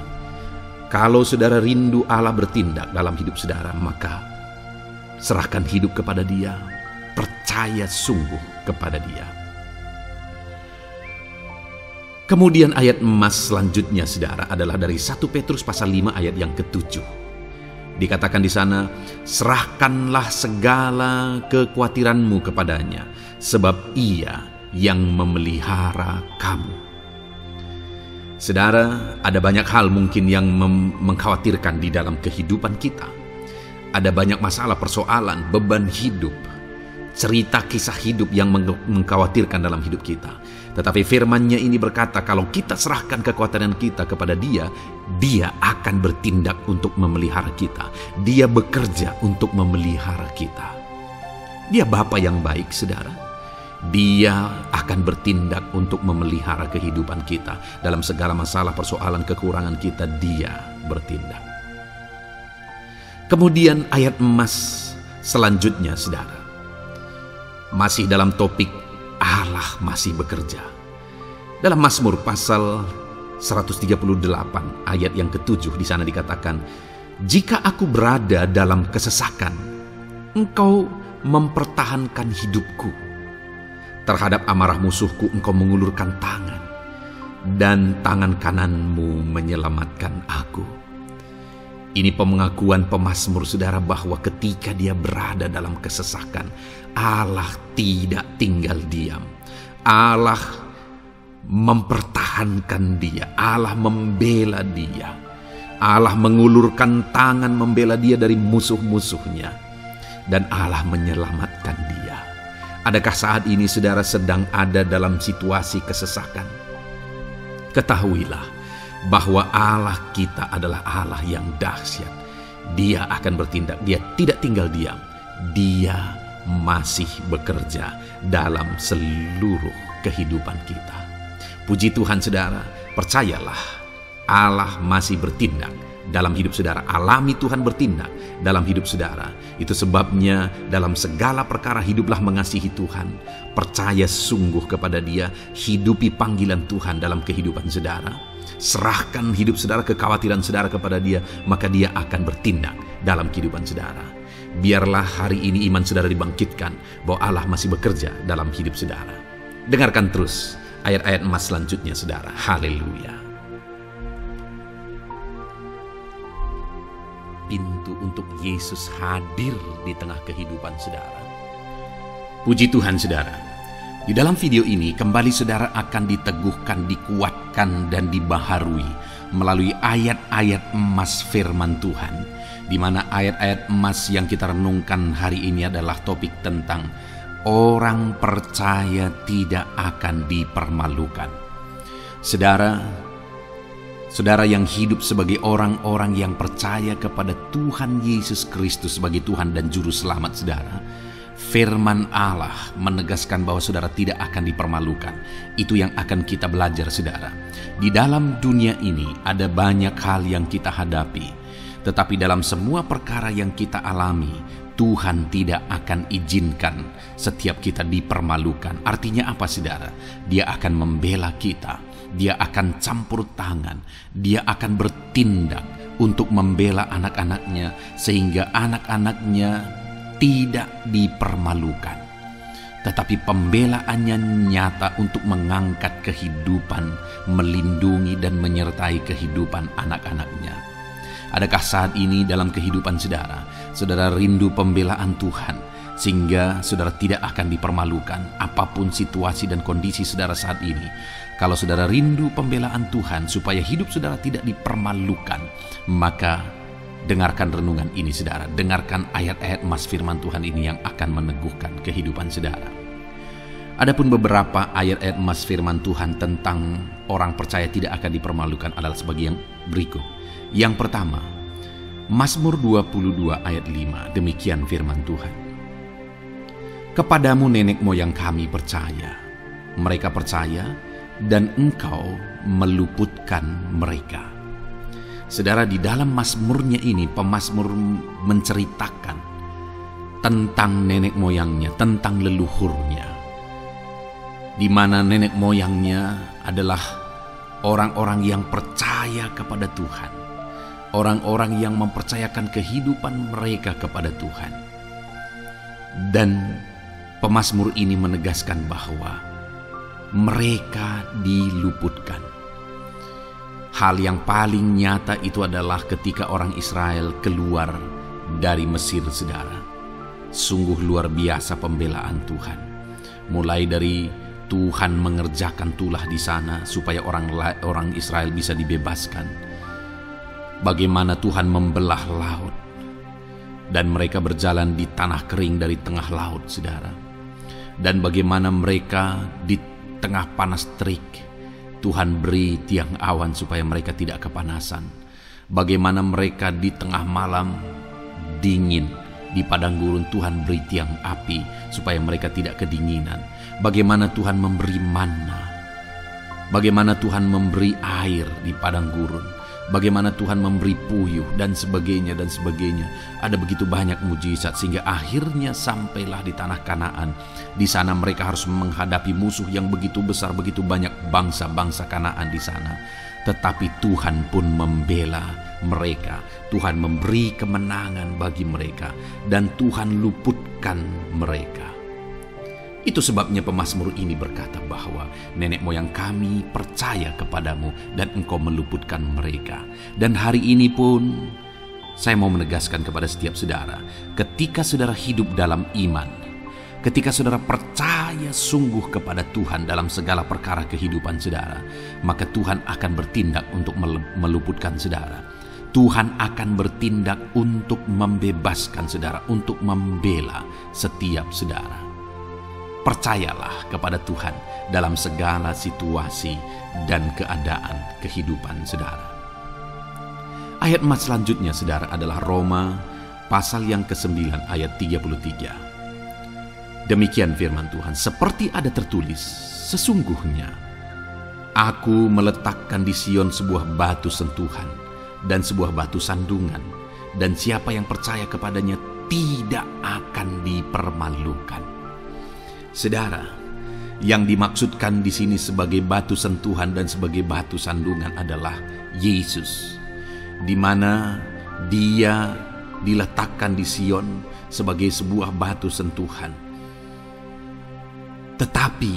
Kalau saudara rindu Allah bertindak dalam hidup saudara, maka serahkan hidup kepada Dia, percaya sungguh kepada Dia. Kemudian ayat emas selanjutnya saudara adalah dari 1 Petrus pasal 5 ayat yang ke-7. Dikatakan di sana, serahkanlah segala kekhawatiranmu kepadanya, sebab Ia yang memelihara kamu. Saudara, ada banyak hal mungkin yang mengkhawatirkan di dalam kehidupan kita. Ada banyak masalah, persoalan, beban hidup, cerita kisah hidup yang mengkhawatirkan dalam hidup kita. Tetapi firman-Nya ini berkata, kalau kita serahkan kekhawatiran kita kepada Dia, Dia akan bertindak untuk memelihara kita. Dia bekerja untuk memelihara kita. Dia Bapa yang baik, saudara. Dia akan bertindak untuk memelihara kehidupan kita. Dalam segala masalah, persoalan, kekurangan kita, Dia bertindak. Kemudian ayat emas selanjutnya, saudara, masih dalam topik Allah masih bekerja. Dalam Mazmur pasal 138 ayat yang ke-7, di sana dikatakan, jika aku berada dalam kesesakan, Engkau mempertahankan hidupku. Terhadap amarah musuhku Engkau mengulurkan tangan, dan tangan kananmu menyelamatkan aku. Ini pengakuan pemazmur saudara bahwa ketika dia berada dalam kesesakan, Allah tidak tinggal diam. Allah mempertahankan dia, Allah membela dia. Allah mengulurkan tangan membela dia dari musuh-musuhnya, dan Allah menyelamatkan dia. Adakah saat ini saudara sedang ada dalam situasi kesesakan? Ketahuilah bahwa Allah kita adalah Allah yang dahsyat. Dia akan bertindak, Dia tidak tinggal diam. Dia masih bekerja dalam seluruh kehidupan kita. Puji Tuhan saudara, percayalah Allah masih bertindak dalam hidup saudara. Alami Tuhan bertindak dalam hidup saudara. Itu sebabnya dalam segala perkara hiduplah mengasihi Tuhan. Percaya sungguh kepada Dia. Hidupi panggilan Tuhan dalam kehidupan saudara. Serahkan hidup saudara, kekhawatiran saudara kepada Dia, maka Dia akan bertindak dalam kehidupan saudara. Biarlah hari ini iman saudara dibangkitkan bahwa Allah masih bekerja dalam hidup saudara. Dengarkan terus ayat-ayat emas selanjutnya saudara. Haleluya. Pintu untuk Yesus hadir di tengah kehidupan saudara. Puji Tuhan saudara. Di dalam video ini kembali saudara akan diteguhkan, dikuatkan dan dibaharui melalui ayat-ayat emas firman Tuhan, di mana ayat-ayat emas yang kita renungkan hari ini adalah topik tentang orang percaya tidak akan dipermalukan. Saudara yang hidup sebagai orang-orang yang percaya kepada Tuhan Yesus Kristus sebagai Tuhan dan Juru Selamat saudara, firman Allah menegaskan bahwa saudara tidak akan dipermalukan. Itu yang akan kita belajar saudara. Di dalam dunia ini ada banyak hal yang kita hadapi, tetapi dalam semua perkara yang kita alami, Tuhan tidak akan izinkan setiap kita dipermalukan. Artinya apa, saudara? Dia akan membela kita, dia akan campur tangan, dia akan bertindak untuk membela anak-anaknya sehingga anak-anaknya tidak dipermalukan. Tetapi pembelaannya nyata untuk mengangkat kehidupan, melindungi dan menyertai kehidupan anak-anaknya. Adakah saat ini dalam kehidupan saudara, saudara rindu pembelaan Tuhan sehingga saudara tidak akan dipermalukan apapun situasi dan kondisi saudara saat ini? Kalau saudara rindu pembelaan Tuhan supaya hidup saudara tidak dipermalukan, maka dengarkan renungan ini, saudara. Dengarkan ayat-ayat emas firman Tuhan ini yang akan meneguhkan kehidupan saudara. Adapun beberapa ayat-ayat emas firman Tuhan tentang orang percaya tidak akan dipermalukan adalah sebagai yang berikut. Yang pertama, Mazmur 22 ayat 5, demikian firman Tuhan. Kepadamu nenek moyang kami percaya, mereka percaya dan Engkau meluputkan mereka. Saudara, di dalam mazmurnya ini, pemazmur menceritakan tentang nenek moyangnya, tentang leluhurnya, di mana nenek moyangnya adalah orang-orang yang percaya kepada Tuhan, orang-orang yang mempercayakan kehidupan mereka kepada Tuhan. Dan pemazmur ini menegaskan bahwa mereka diluputkan. Hal yang paling nyata itu adalah ketika orang Israel keluar dari Mesir, saudara. Sungguh luar biasa pembelaan Tuhan. Mulai dari Tuhan mengerjakan tulah di sana supaya orang Israel bisa dibebaskan. Bagaimana Tuhan membelah laut dan mereka berjalan di tanah kering dari tengah laut, saudara. Dan bagaimana mereka di tengah panas terik, Tuhan beri tiang awan supaya mereka tidak kepanasan. Bagaimana mereka di tengah malam dingin, di padang gurun Tuhan beri tiang api supaya mereka tidak kedinginan. Bagaimana Tuhan memberi manna, bagaimana Tuhan memberi air di padang gurun, bagaimana Tuhan memberi puyuh dan sebagainya dan sebagainya. Ada begitu banyak mujizat sehingga akhirnya sampailah di tanah Kanaan. Di sana mereka harus menghadapi musuh yang begitu besar, begitu banyak bangsa-bangsa Kanaan di sana. Tetapi Tuhan pun membela mereka. Tuhan memberi kemenangan bagi mereka dan Tuhan luputkan mereka. Itu sebabnya pemazmur ini berkata bahwa nenek moyang kami percaya kepadamu dan Engkau meluputkan mereka. Dan hari ini pun saya mau menegaskan kepada setiap saudara, ketika saudara hidup dalam iman, ketika saudara percaya sungguh kepada Tuhan dalam segala perkara kehidupan saudara, maka Tuhan akan bertindak untuk meluputkan saudara. Tuhan akan bertindak untuk membebaskan saudara, untuk membela setiap saudara. Percayalah kepada Tuhan dalam segala situasi dan keadaan kehidupan saudara. Ayat emas selanjutnya, saudara, adalah Roma pasal yang ke-9 ayat 33. Demikian firman Tuhan, seperti ada tertulis, sesungguhnya Aku meletakkan di Sion sebuah batu sentuhan dan sebuah batu sandungan, dan siapa yang percaya kepadanya tidak akan dipermalukan. Saudara, yang dimaksudkan di sini sebagai batu sentuhan dan sebagai batu sandungan adalah Yesus, di mana Dia diletakkan di Sion sebagai sebuah batu sentuhan. Tetapi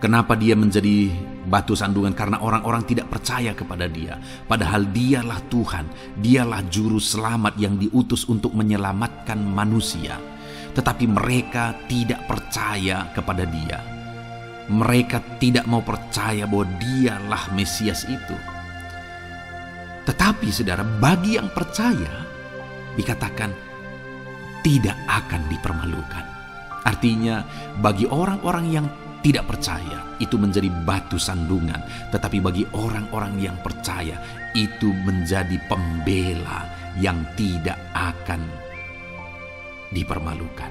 kenapa Dia menjadi batu sandungan? Karena orang-orang tidak percaya kepada Dia, padahal Dialah Tuhan, Dialah juru selamat yang diutus untuk menyelamatkan manusia. Tetapi mereka tidak percaya kepada Dia. Mereka tidak mau percaya bahwa Dialah Mesias itu. Tetapi saudara, bagi yang percaya dikatakan tidak akan dipermalukan. Artinya bagi orang-orang yang tidak percaya itu menjadi batu sandungan, tetapi bagi orang-orang yang percaya itu menjadi pembela yang tidak akan dipermalukan.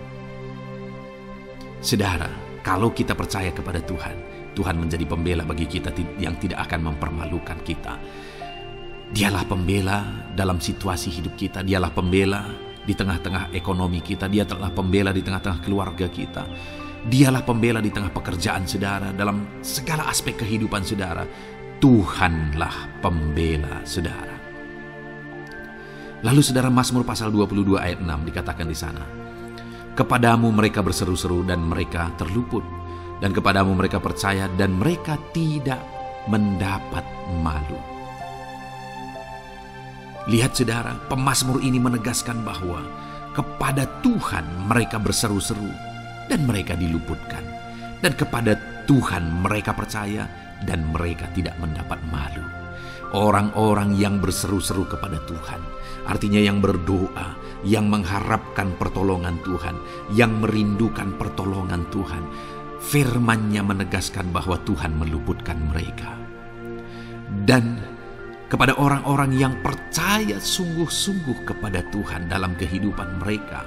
Saudara, kalau kita percaya kepada Tuhan, Tuhan menjadi pembela bagi kita yang tidak akan mempermalukan kita. Dialah pembela dalam situasi hidup kita, Dialah pembela di tengah-tengah ekonomi kita. Dia telah pembela di tengah-tengah keluarga kita. Dialah pembela di tengah pekerjaan saudara, dalam segala aspek kehidupan saudara. Tuhanlah pembela saudara. Lalu saudara, Mazmur pasal 22 ayat 6 dikatakan di sana, kepadamu mereka berseru-seru dan mereka terluput, dan kepadamu mereka percaya dan mereka tidak mendapat malu. Lihat saudara, pemazmur ini menegaskan bahwa kepada Tuhan mereka berseru-seru dan mereka diluputkan, dan kepada Tuhan mereka percaya dan mereka tidak mendapat malu. Orang-orang yang berseru-seru kepada Tuhan, artinya yang berdoa, yang mengharapkan pertolongan Tuhan, yang merindukan pertolongan Tuhan, firman-Nya menegaskan bahwa Tuhan meluputkan mereka. Dan kepada orang-orang yang percaya sungguh-sungguh kepada Tuhan dalam kehidupan mereka,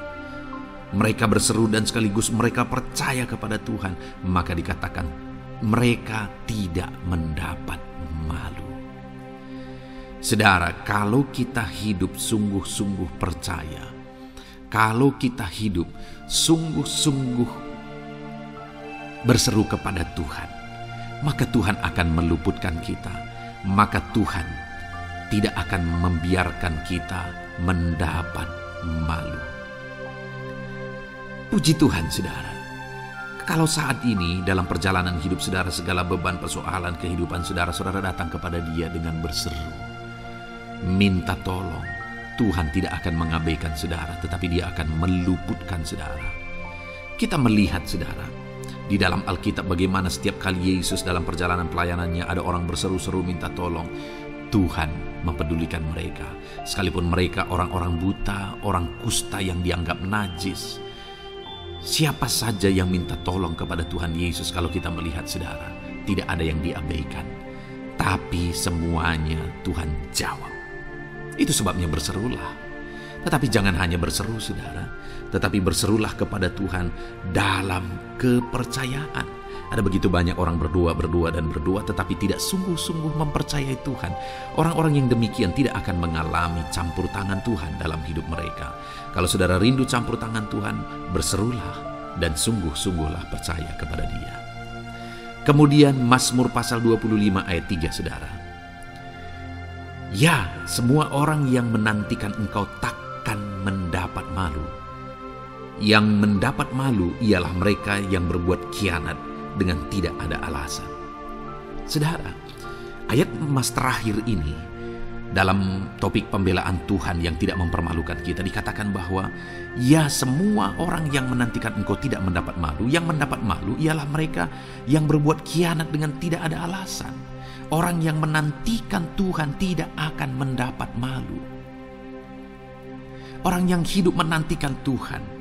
mereka berseru dan sekaligus mereka percaya kepada Tuhan, maka dikatakan mereka tidak mendapat malu. Saudara, kalau kita hidup sungguh-sungguh percaya, kalau kita hidup sungguh-sungguh berseru kepada Tuhan, maka Tuhan akan meluputkan kita, maka Tuhan tidak akan membiarkan kita mendapat malu. Puji Tuhan saudara. Kalau saat ini dalam perjalanan hidup saudara, segala beban persoalan kehidupan saudara, saudara datang kepada Dia dengan berseru, minta tolong, Tuhan tidak akan mengabaikan saudara, tetapi Dia akan meluputkan saudara. Kita melihat saudara, di dalam Alkitab bagaimana setiap kali Yesus dalam perjalanan pelayanannya ada orang berseru-seru minta tolong, Tuhan mempedulikan mereka. Sekalipun mereka orang-orang buta, orang kusta yang dianggap najis. Siapa saja yang minta tolong kepada Tuhan Yesus, kalau kita melihat saudara, tidak ada yang diabaikan. Tapi semuanya Tuhan jawab. Itu sebabnya berserulah. Tetapi jangan hanya berseru saudara, tetapi berserulah kepada Tuhan dalam kepercayaan. Ada begitu banyak orang berdoa tetapi tidak sungguh-sungguh mempercayai Tuhan. Orang-orang yang demikian tidak akan mengalami campur tangan Tuhan dalam hidup mereka. Kalau saudara rindu campur tangan Tuhan, berserulah dan sungguh-sungguhlah percaya kepada Dia. Kemudian Mazmur pasal 25 ayat 3 saudara. Ya, semua orang yang menantikan Engkau takkan mendapat malu. Yang mendapat malu ialah mereka yang berbuat khianat dengan tidak ada alasan. Saudara, ayat emas terakhir ini dalam topik pembelaan Tuhan yang tidak mempermalukan kita, dikatakan bahwa ya, semua orang yang menantikan Engkau tidak mendapat malu. Yang mendapat malu ialah mereka yang berbuat khianat dengan tidak ada alasan. Orang yang menantikan Tuhan tidak akan mendapat malu. Orang yang hidup menantikan Tuhan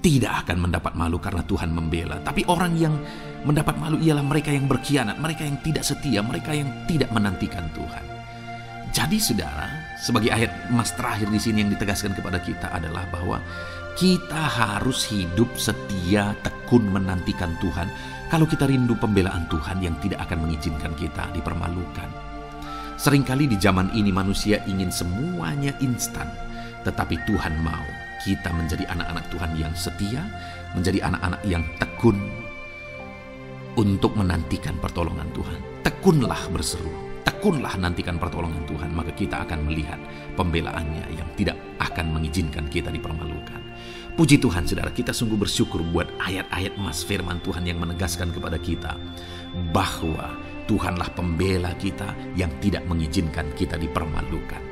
tidak akan mendapat malu karena Tuhan membela. Tapi orang yang mendapat malu ialah mereka yang berkhianat, mereka yang tidak setia, mereka yang tidak menantikan Tuhan. Jadi saudara, sebagai ayat emas terakhir di sini yang ditegaskan kepada kita adalah bahwa kita harus hidup setia, tekun menantikan Tuhan. Kalau kita rindu pembelaan Tuhan yang tidak akan mengizinkan kita dipermalukan. Seringkali di zaman ini manusia ingin semuanya instan, tetapi Tuhan mau kita menjadi anak-anak Tuhan yang setia, menjadi anak-anak yang tekun untuk menantikan pertolongan Tuhan. Tekunlah berseru, tekunlah nantikan pertolongan Tuhan, maka kita akan melihat pembelaannya yang tidak akan mengizinkan kita dipermalukan. Puji Tuhan saudara, kita sungguh bersyukur buat ayat-ayat emas firman Tuhan yang menegaskan kepada kita bahwa Tuhanlah pembela kita yang tidak mengizinkan kita dipermalukan.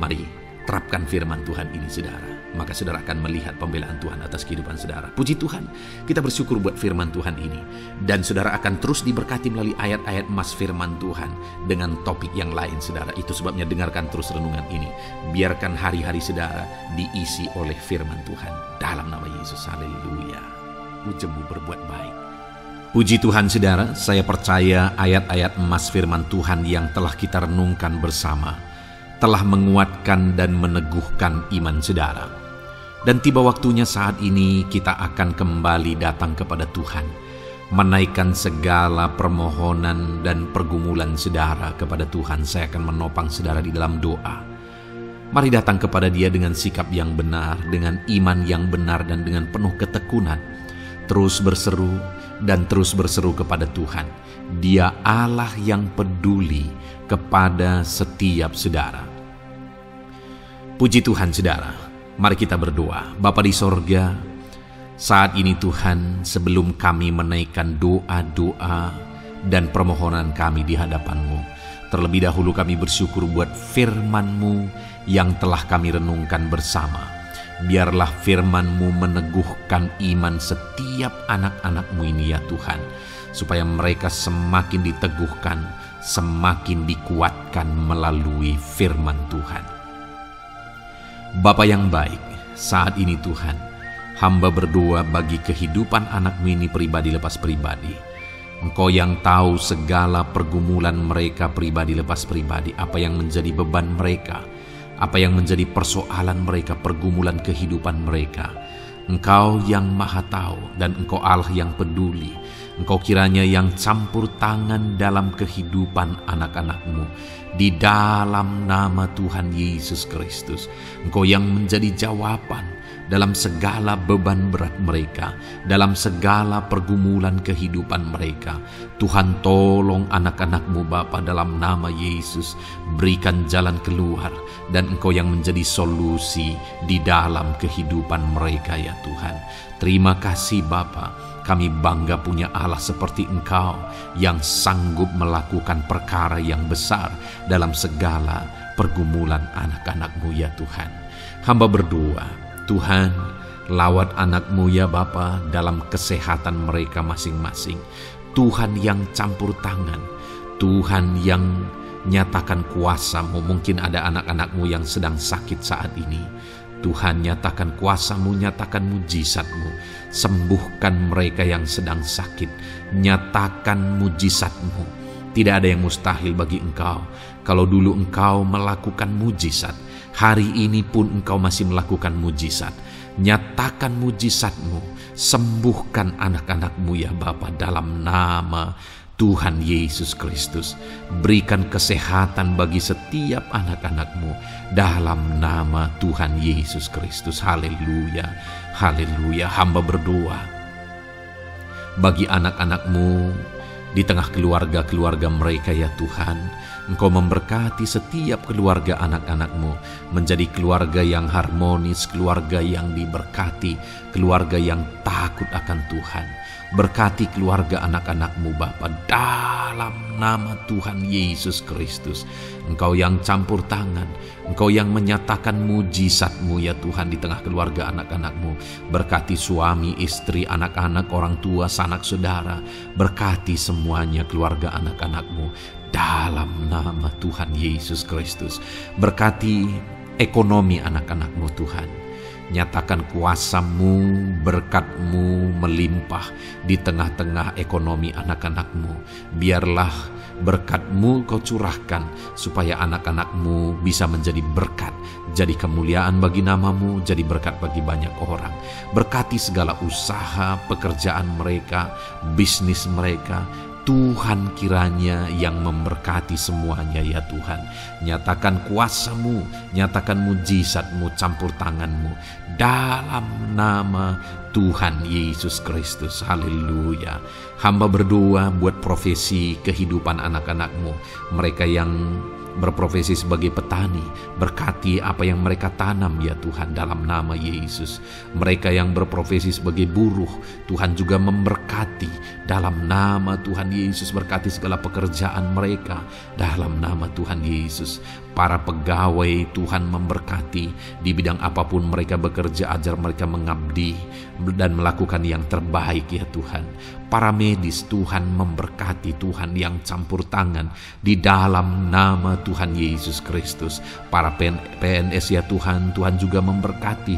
Mari terapkan firman Tuhan ini saudara, maka saudara akan melihat pembelaan Tuhan atas kehidupan saudara. Puji Tuhan, kita bersyukur buat firman Tuhan ini. Dan saudara akan terus diberkati melalui ayat-ayat emas firman Tuhan dengan topik yang lain saudara. Itu sebabnya dengarkan terus renungan ini. Biarkan hari-hari saudara diisi oleh firman Tuhan. Dalam nama Yesus, haleluya. Ujungmu berbuat baik. Puji Tuhan saudara, saya percaya ayat-ayat emas firman Tuhan yang telah kita renungkan bersama telah menguatkan dan meneguhkan iman saudara. Dan tiba waktunya saat ini kita akan kembali datang kepada Tuhan, menaikkan segala permohonan dan pergumulan saudara kepada Tuhan. Saya akan menopang saudara di dalam doa. Mari datang kepada Dia dengan sikap yang benar, dengan iman yang benar, dan dengan penuh ketekunan. Terus berseru dan terus berseru kepada Tuhan. Dia Allah yang peduli kepada setiap saudara. Puji Tuhan saudara, mari kita berdoa. Bapa di sorga, saat ini Tuhan, sebelum kami menaikkan doa-doa dan permohonan kami di hadapan-Mu, terlebih dahulu kami bersyukur buat firman-Mu yang telah kami renungkan bersama. Biarlah firman-Mu meneguhkan iman setiap anak-anak-Mu ini ya Tuhan, supaya mereka semakin diteguhkan, semakin dikuatkan melalui firman Tuhan. Bapa yang baik, saat ini Tuhan, hamba berdoa bagi kehidupan anak-Mu ini pribadi lepas pribadi. Engkau yang tahu segala pergumulan mereka pribadi lepas pribadi, apa yang menjadi beban mereka, apa yang menjadi persoalan mereka, pergumulan kehidupan mereka. Engkau yang maha tahu dan Engkau Allah yang peduli. Engkau kiranya yang campur tangan dalam kehidupan anak-anak-Mu. Di dalam nama Tuhan Yesus Kristus, Engkau yang menjadi jawaban dalam segala beban berat mereka, dalam segala pergumulan kehidupan mereka. Tuhan, tolong anak-anak-Mu Bapa, dalam nama Yesus. Berikan jalan keluar, dan Engkau yang menjadi solusi di dalam kehidupan mereka ya Tuhan. Terima kasih Bapa. Kami bangga punya Allah seperti Engkau yang sanggup melakukan perkara yang besar dalam segala pergumulan anak-anak-Mu ya Tuhan. Hamba berdoa, Tuhan, lawat anak-Mu ya Bapa dalam kesehatan mereka masing-masing. Tuhan yang campur tangan, Tuhan yang nyatakan kuasa-Mu. Mungkin ada anak-anak-Mu yang sedang sakit saat ini. Tuhan, nyatakan kuasa-Mu, nyatakan mujizat-Mu. Sembuhkan mereka yang sedang sakit. Nyatakan mujizat-Mu. Tidak ada yang mustahil bagi Engkau. Kalau dulu Engkau melakukan mujizat, hari ini pun Engkau masih melakukan mujizat. Nyatakan mujizat-Mu. Sembuhkan anak-anak-Mu ya Bapa, dalam nama Tuhan Yesus Kristus. Berikan kesehatan bagi setiap anak-anak-Mu dalam nama Tuhan Yesus Kristus. Haleluya, haleluya. Hamba berdoa bagi anak-anak-Mu di tengah keluarga-keluarga mereka ya Tuhan. Engkau memberkati setiap keluarga anak-anak-Mu menjadi keluarga yang harmonis, keluarga yang diberkati, keluarga yang takut akan Tuhan. Berkati keluarga anak-anak-Mu Bapa, dalam nama Tuhan Yesus Kristus. Engkau yang campur tangan, Engkau yang menyatakan mujizat-Mu ya Tuhan di tengah keluarga anak-anak-Mu. Berkati suami, istri, anak-anak, orang tua, sanak saudara. Berkati semuanya keluarga anak-anak-Mu dalam nama Tuhan Yesus Kristus. Berkati ekonomi anak-anak-Mu Tuhan. Nyatakan kuasa-Mu, berkat-Mu melimpah di tengah-tengah ekonomi anak-anak-Mu. Biarlah berkat-Mu Kau curahkan supaya anak-anak-Mu bisa menjadi berkat, jadi kemuliaan bagi nama-Mu, jadi berkat bagi banyak orang. Berkati segala usaha, pekerjaan mereka, bisnis mereka. Tuhan kiranya yang memberkati semuanya ya Tuhan. Nyatakan kuasa-Mu, nyatakan mujizat-Mu, campur tangan-Mu dalam nama Tuhan Yesus Kristus. Haleluya. Hamba berdoa buat profesi kehidupan anak-anak-Mu, mereka yang berprofesi sebagai petani. Berkati apa yang mereka tanam ya Tuhan dalam nama Yesus. Mereka yang berprofesi sebagai buruh, Tuhan juga memberkati dalam nama Tuhan Yesus. Berkati segala pekerjaan mereka dalam nama Tuhan Yesus. Para pegawai Tuhan memberkati di bidang apapun mereka bekerja, ajar mereka mengabdi dan melakukan yang terbaik ya Tuhan. Para medis Tuhan memberkati, Tuhan yang campur tangan di dalam nama Tuhan Yesus Kristus. Para PNS ya Tuhan, Tuhan juga memberkati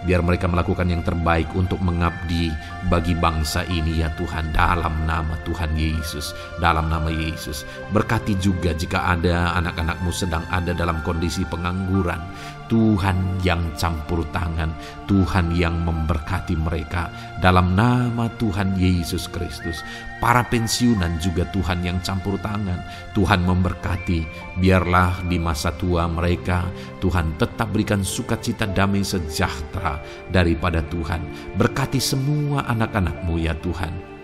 biar mereka melakukan yang terbaik untuk mengabdi bagi bangsa ini ya Tuhan, dalam nama Tuhan Yesus, dalam nama Yesus. Berkati juga jika ada anak-anak-Mu sedang ada dalam kondisi pengangguran, Tuhan yang campur tangan, Tuhan yang memberkati mereka dalam nama Tuhan Yesus Kristus. para pensiunan juga Tuhan yang campur tangan. Tuhan memberkati, biarlah di masa tua mereka Tuhan tetap berikan sukacita, damai sejahtera daripada Tuhan. Berkati semua anak-anak-Mu ya Tuhan.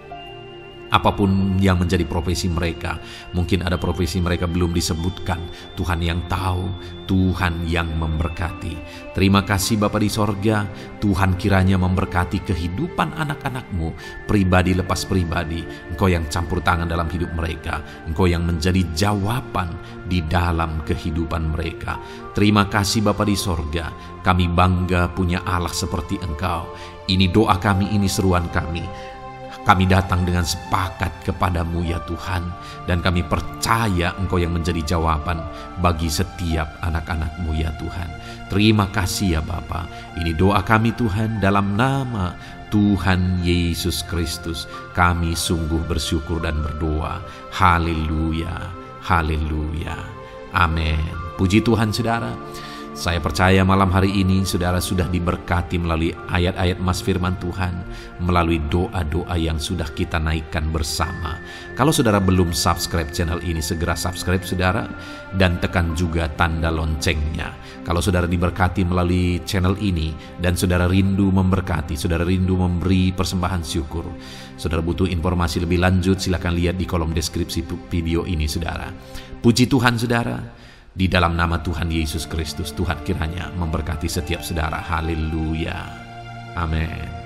Apapun yang menjadi profesi mereka, mungkin ada profesi mereka belum disebutkan, Tuhan yang tahu, Tuhan yang memberkati. Terima kasih Bapa di sorga, Tuhan kiranya memberkati kehidupan anak-anak-Mu, pribadi lepas pribadi. Engkau yang campur tangan dalam hidup mereka, Engkau yang menjadi jawaban di dalam kehidupan mereka. Terima kasih Bapa di sorga, kami bangga punya Allah seperti Engkau. Ini doa kami, ini seruan kami. Kami datang dengan sepakat kepadamu ya Tuhan, dan kami percaya Engkau yang menjadi jawaban bagi setiap anak-anak-Mu ya Tuhan. Terima kasih ya Bapa. Ini doa kami Tuhan, dalam nama Tuhan Yesus Kristus kami sungguh bersyukur dan berdoa. Haleluya, haleluya, amin. Puji Tuhan saudara. Saya percaya malam hari ini saudara sudah diberkati melalui ayat-ayat Mas Firman Tuhan, melalui doa-doa yang sudah kita naikkan bersama. Kalau saudara belum subscribe channel ini, segera subscribe saudara, dan tekan juga tanda loncengnya. Kalau saudara diberkati melalui channel ini, dan saudara rindu memberkati, saudara rindu memberi persembahan syukur, saudara butuh informasi lebih lanjut, silakan lihat di kolom deskripsi video ini saudara. Puji Tuhan saudara. Di dalam nama Tuhan Yesus Kristus, Tuhan kiranya memberkati setiap saudara. Haleluya. Amin.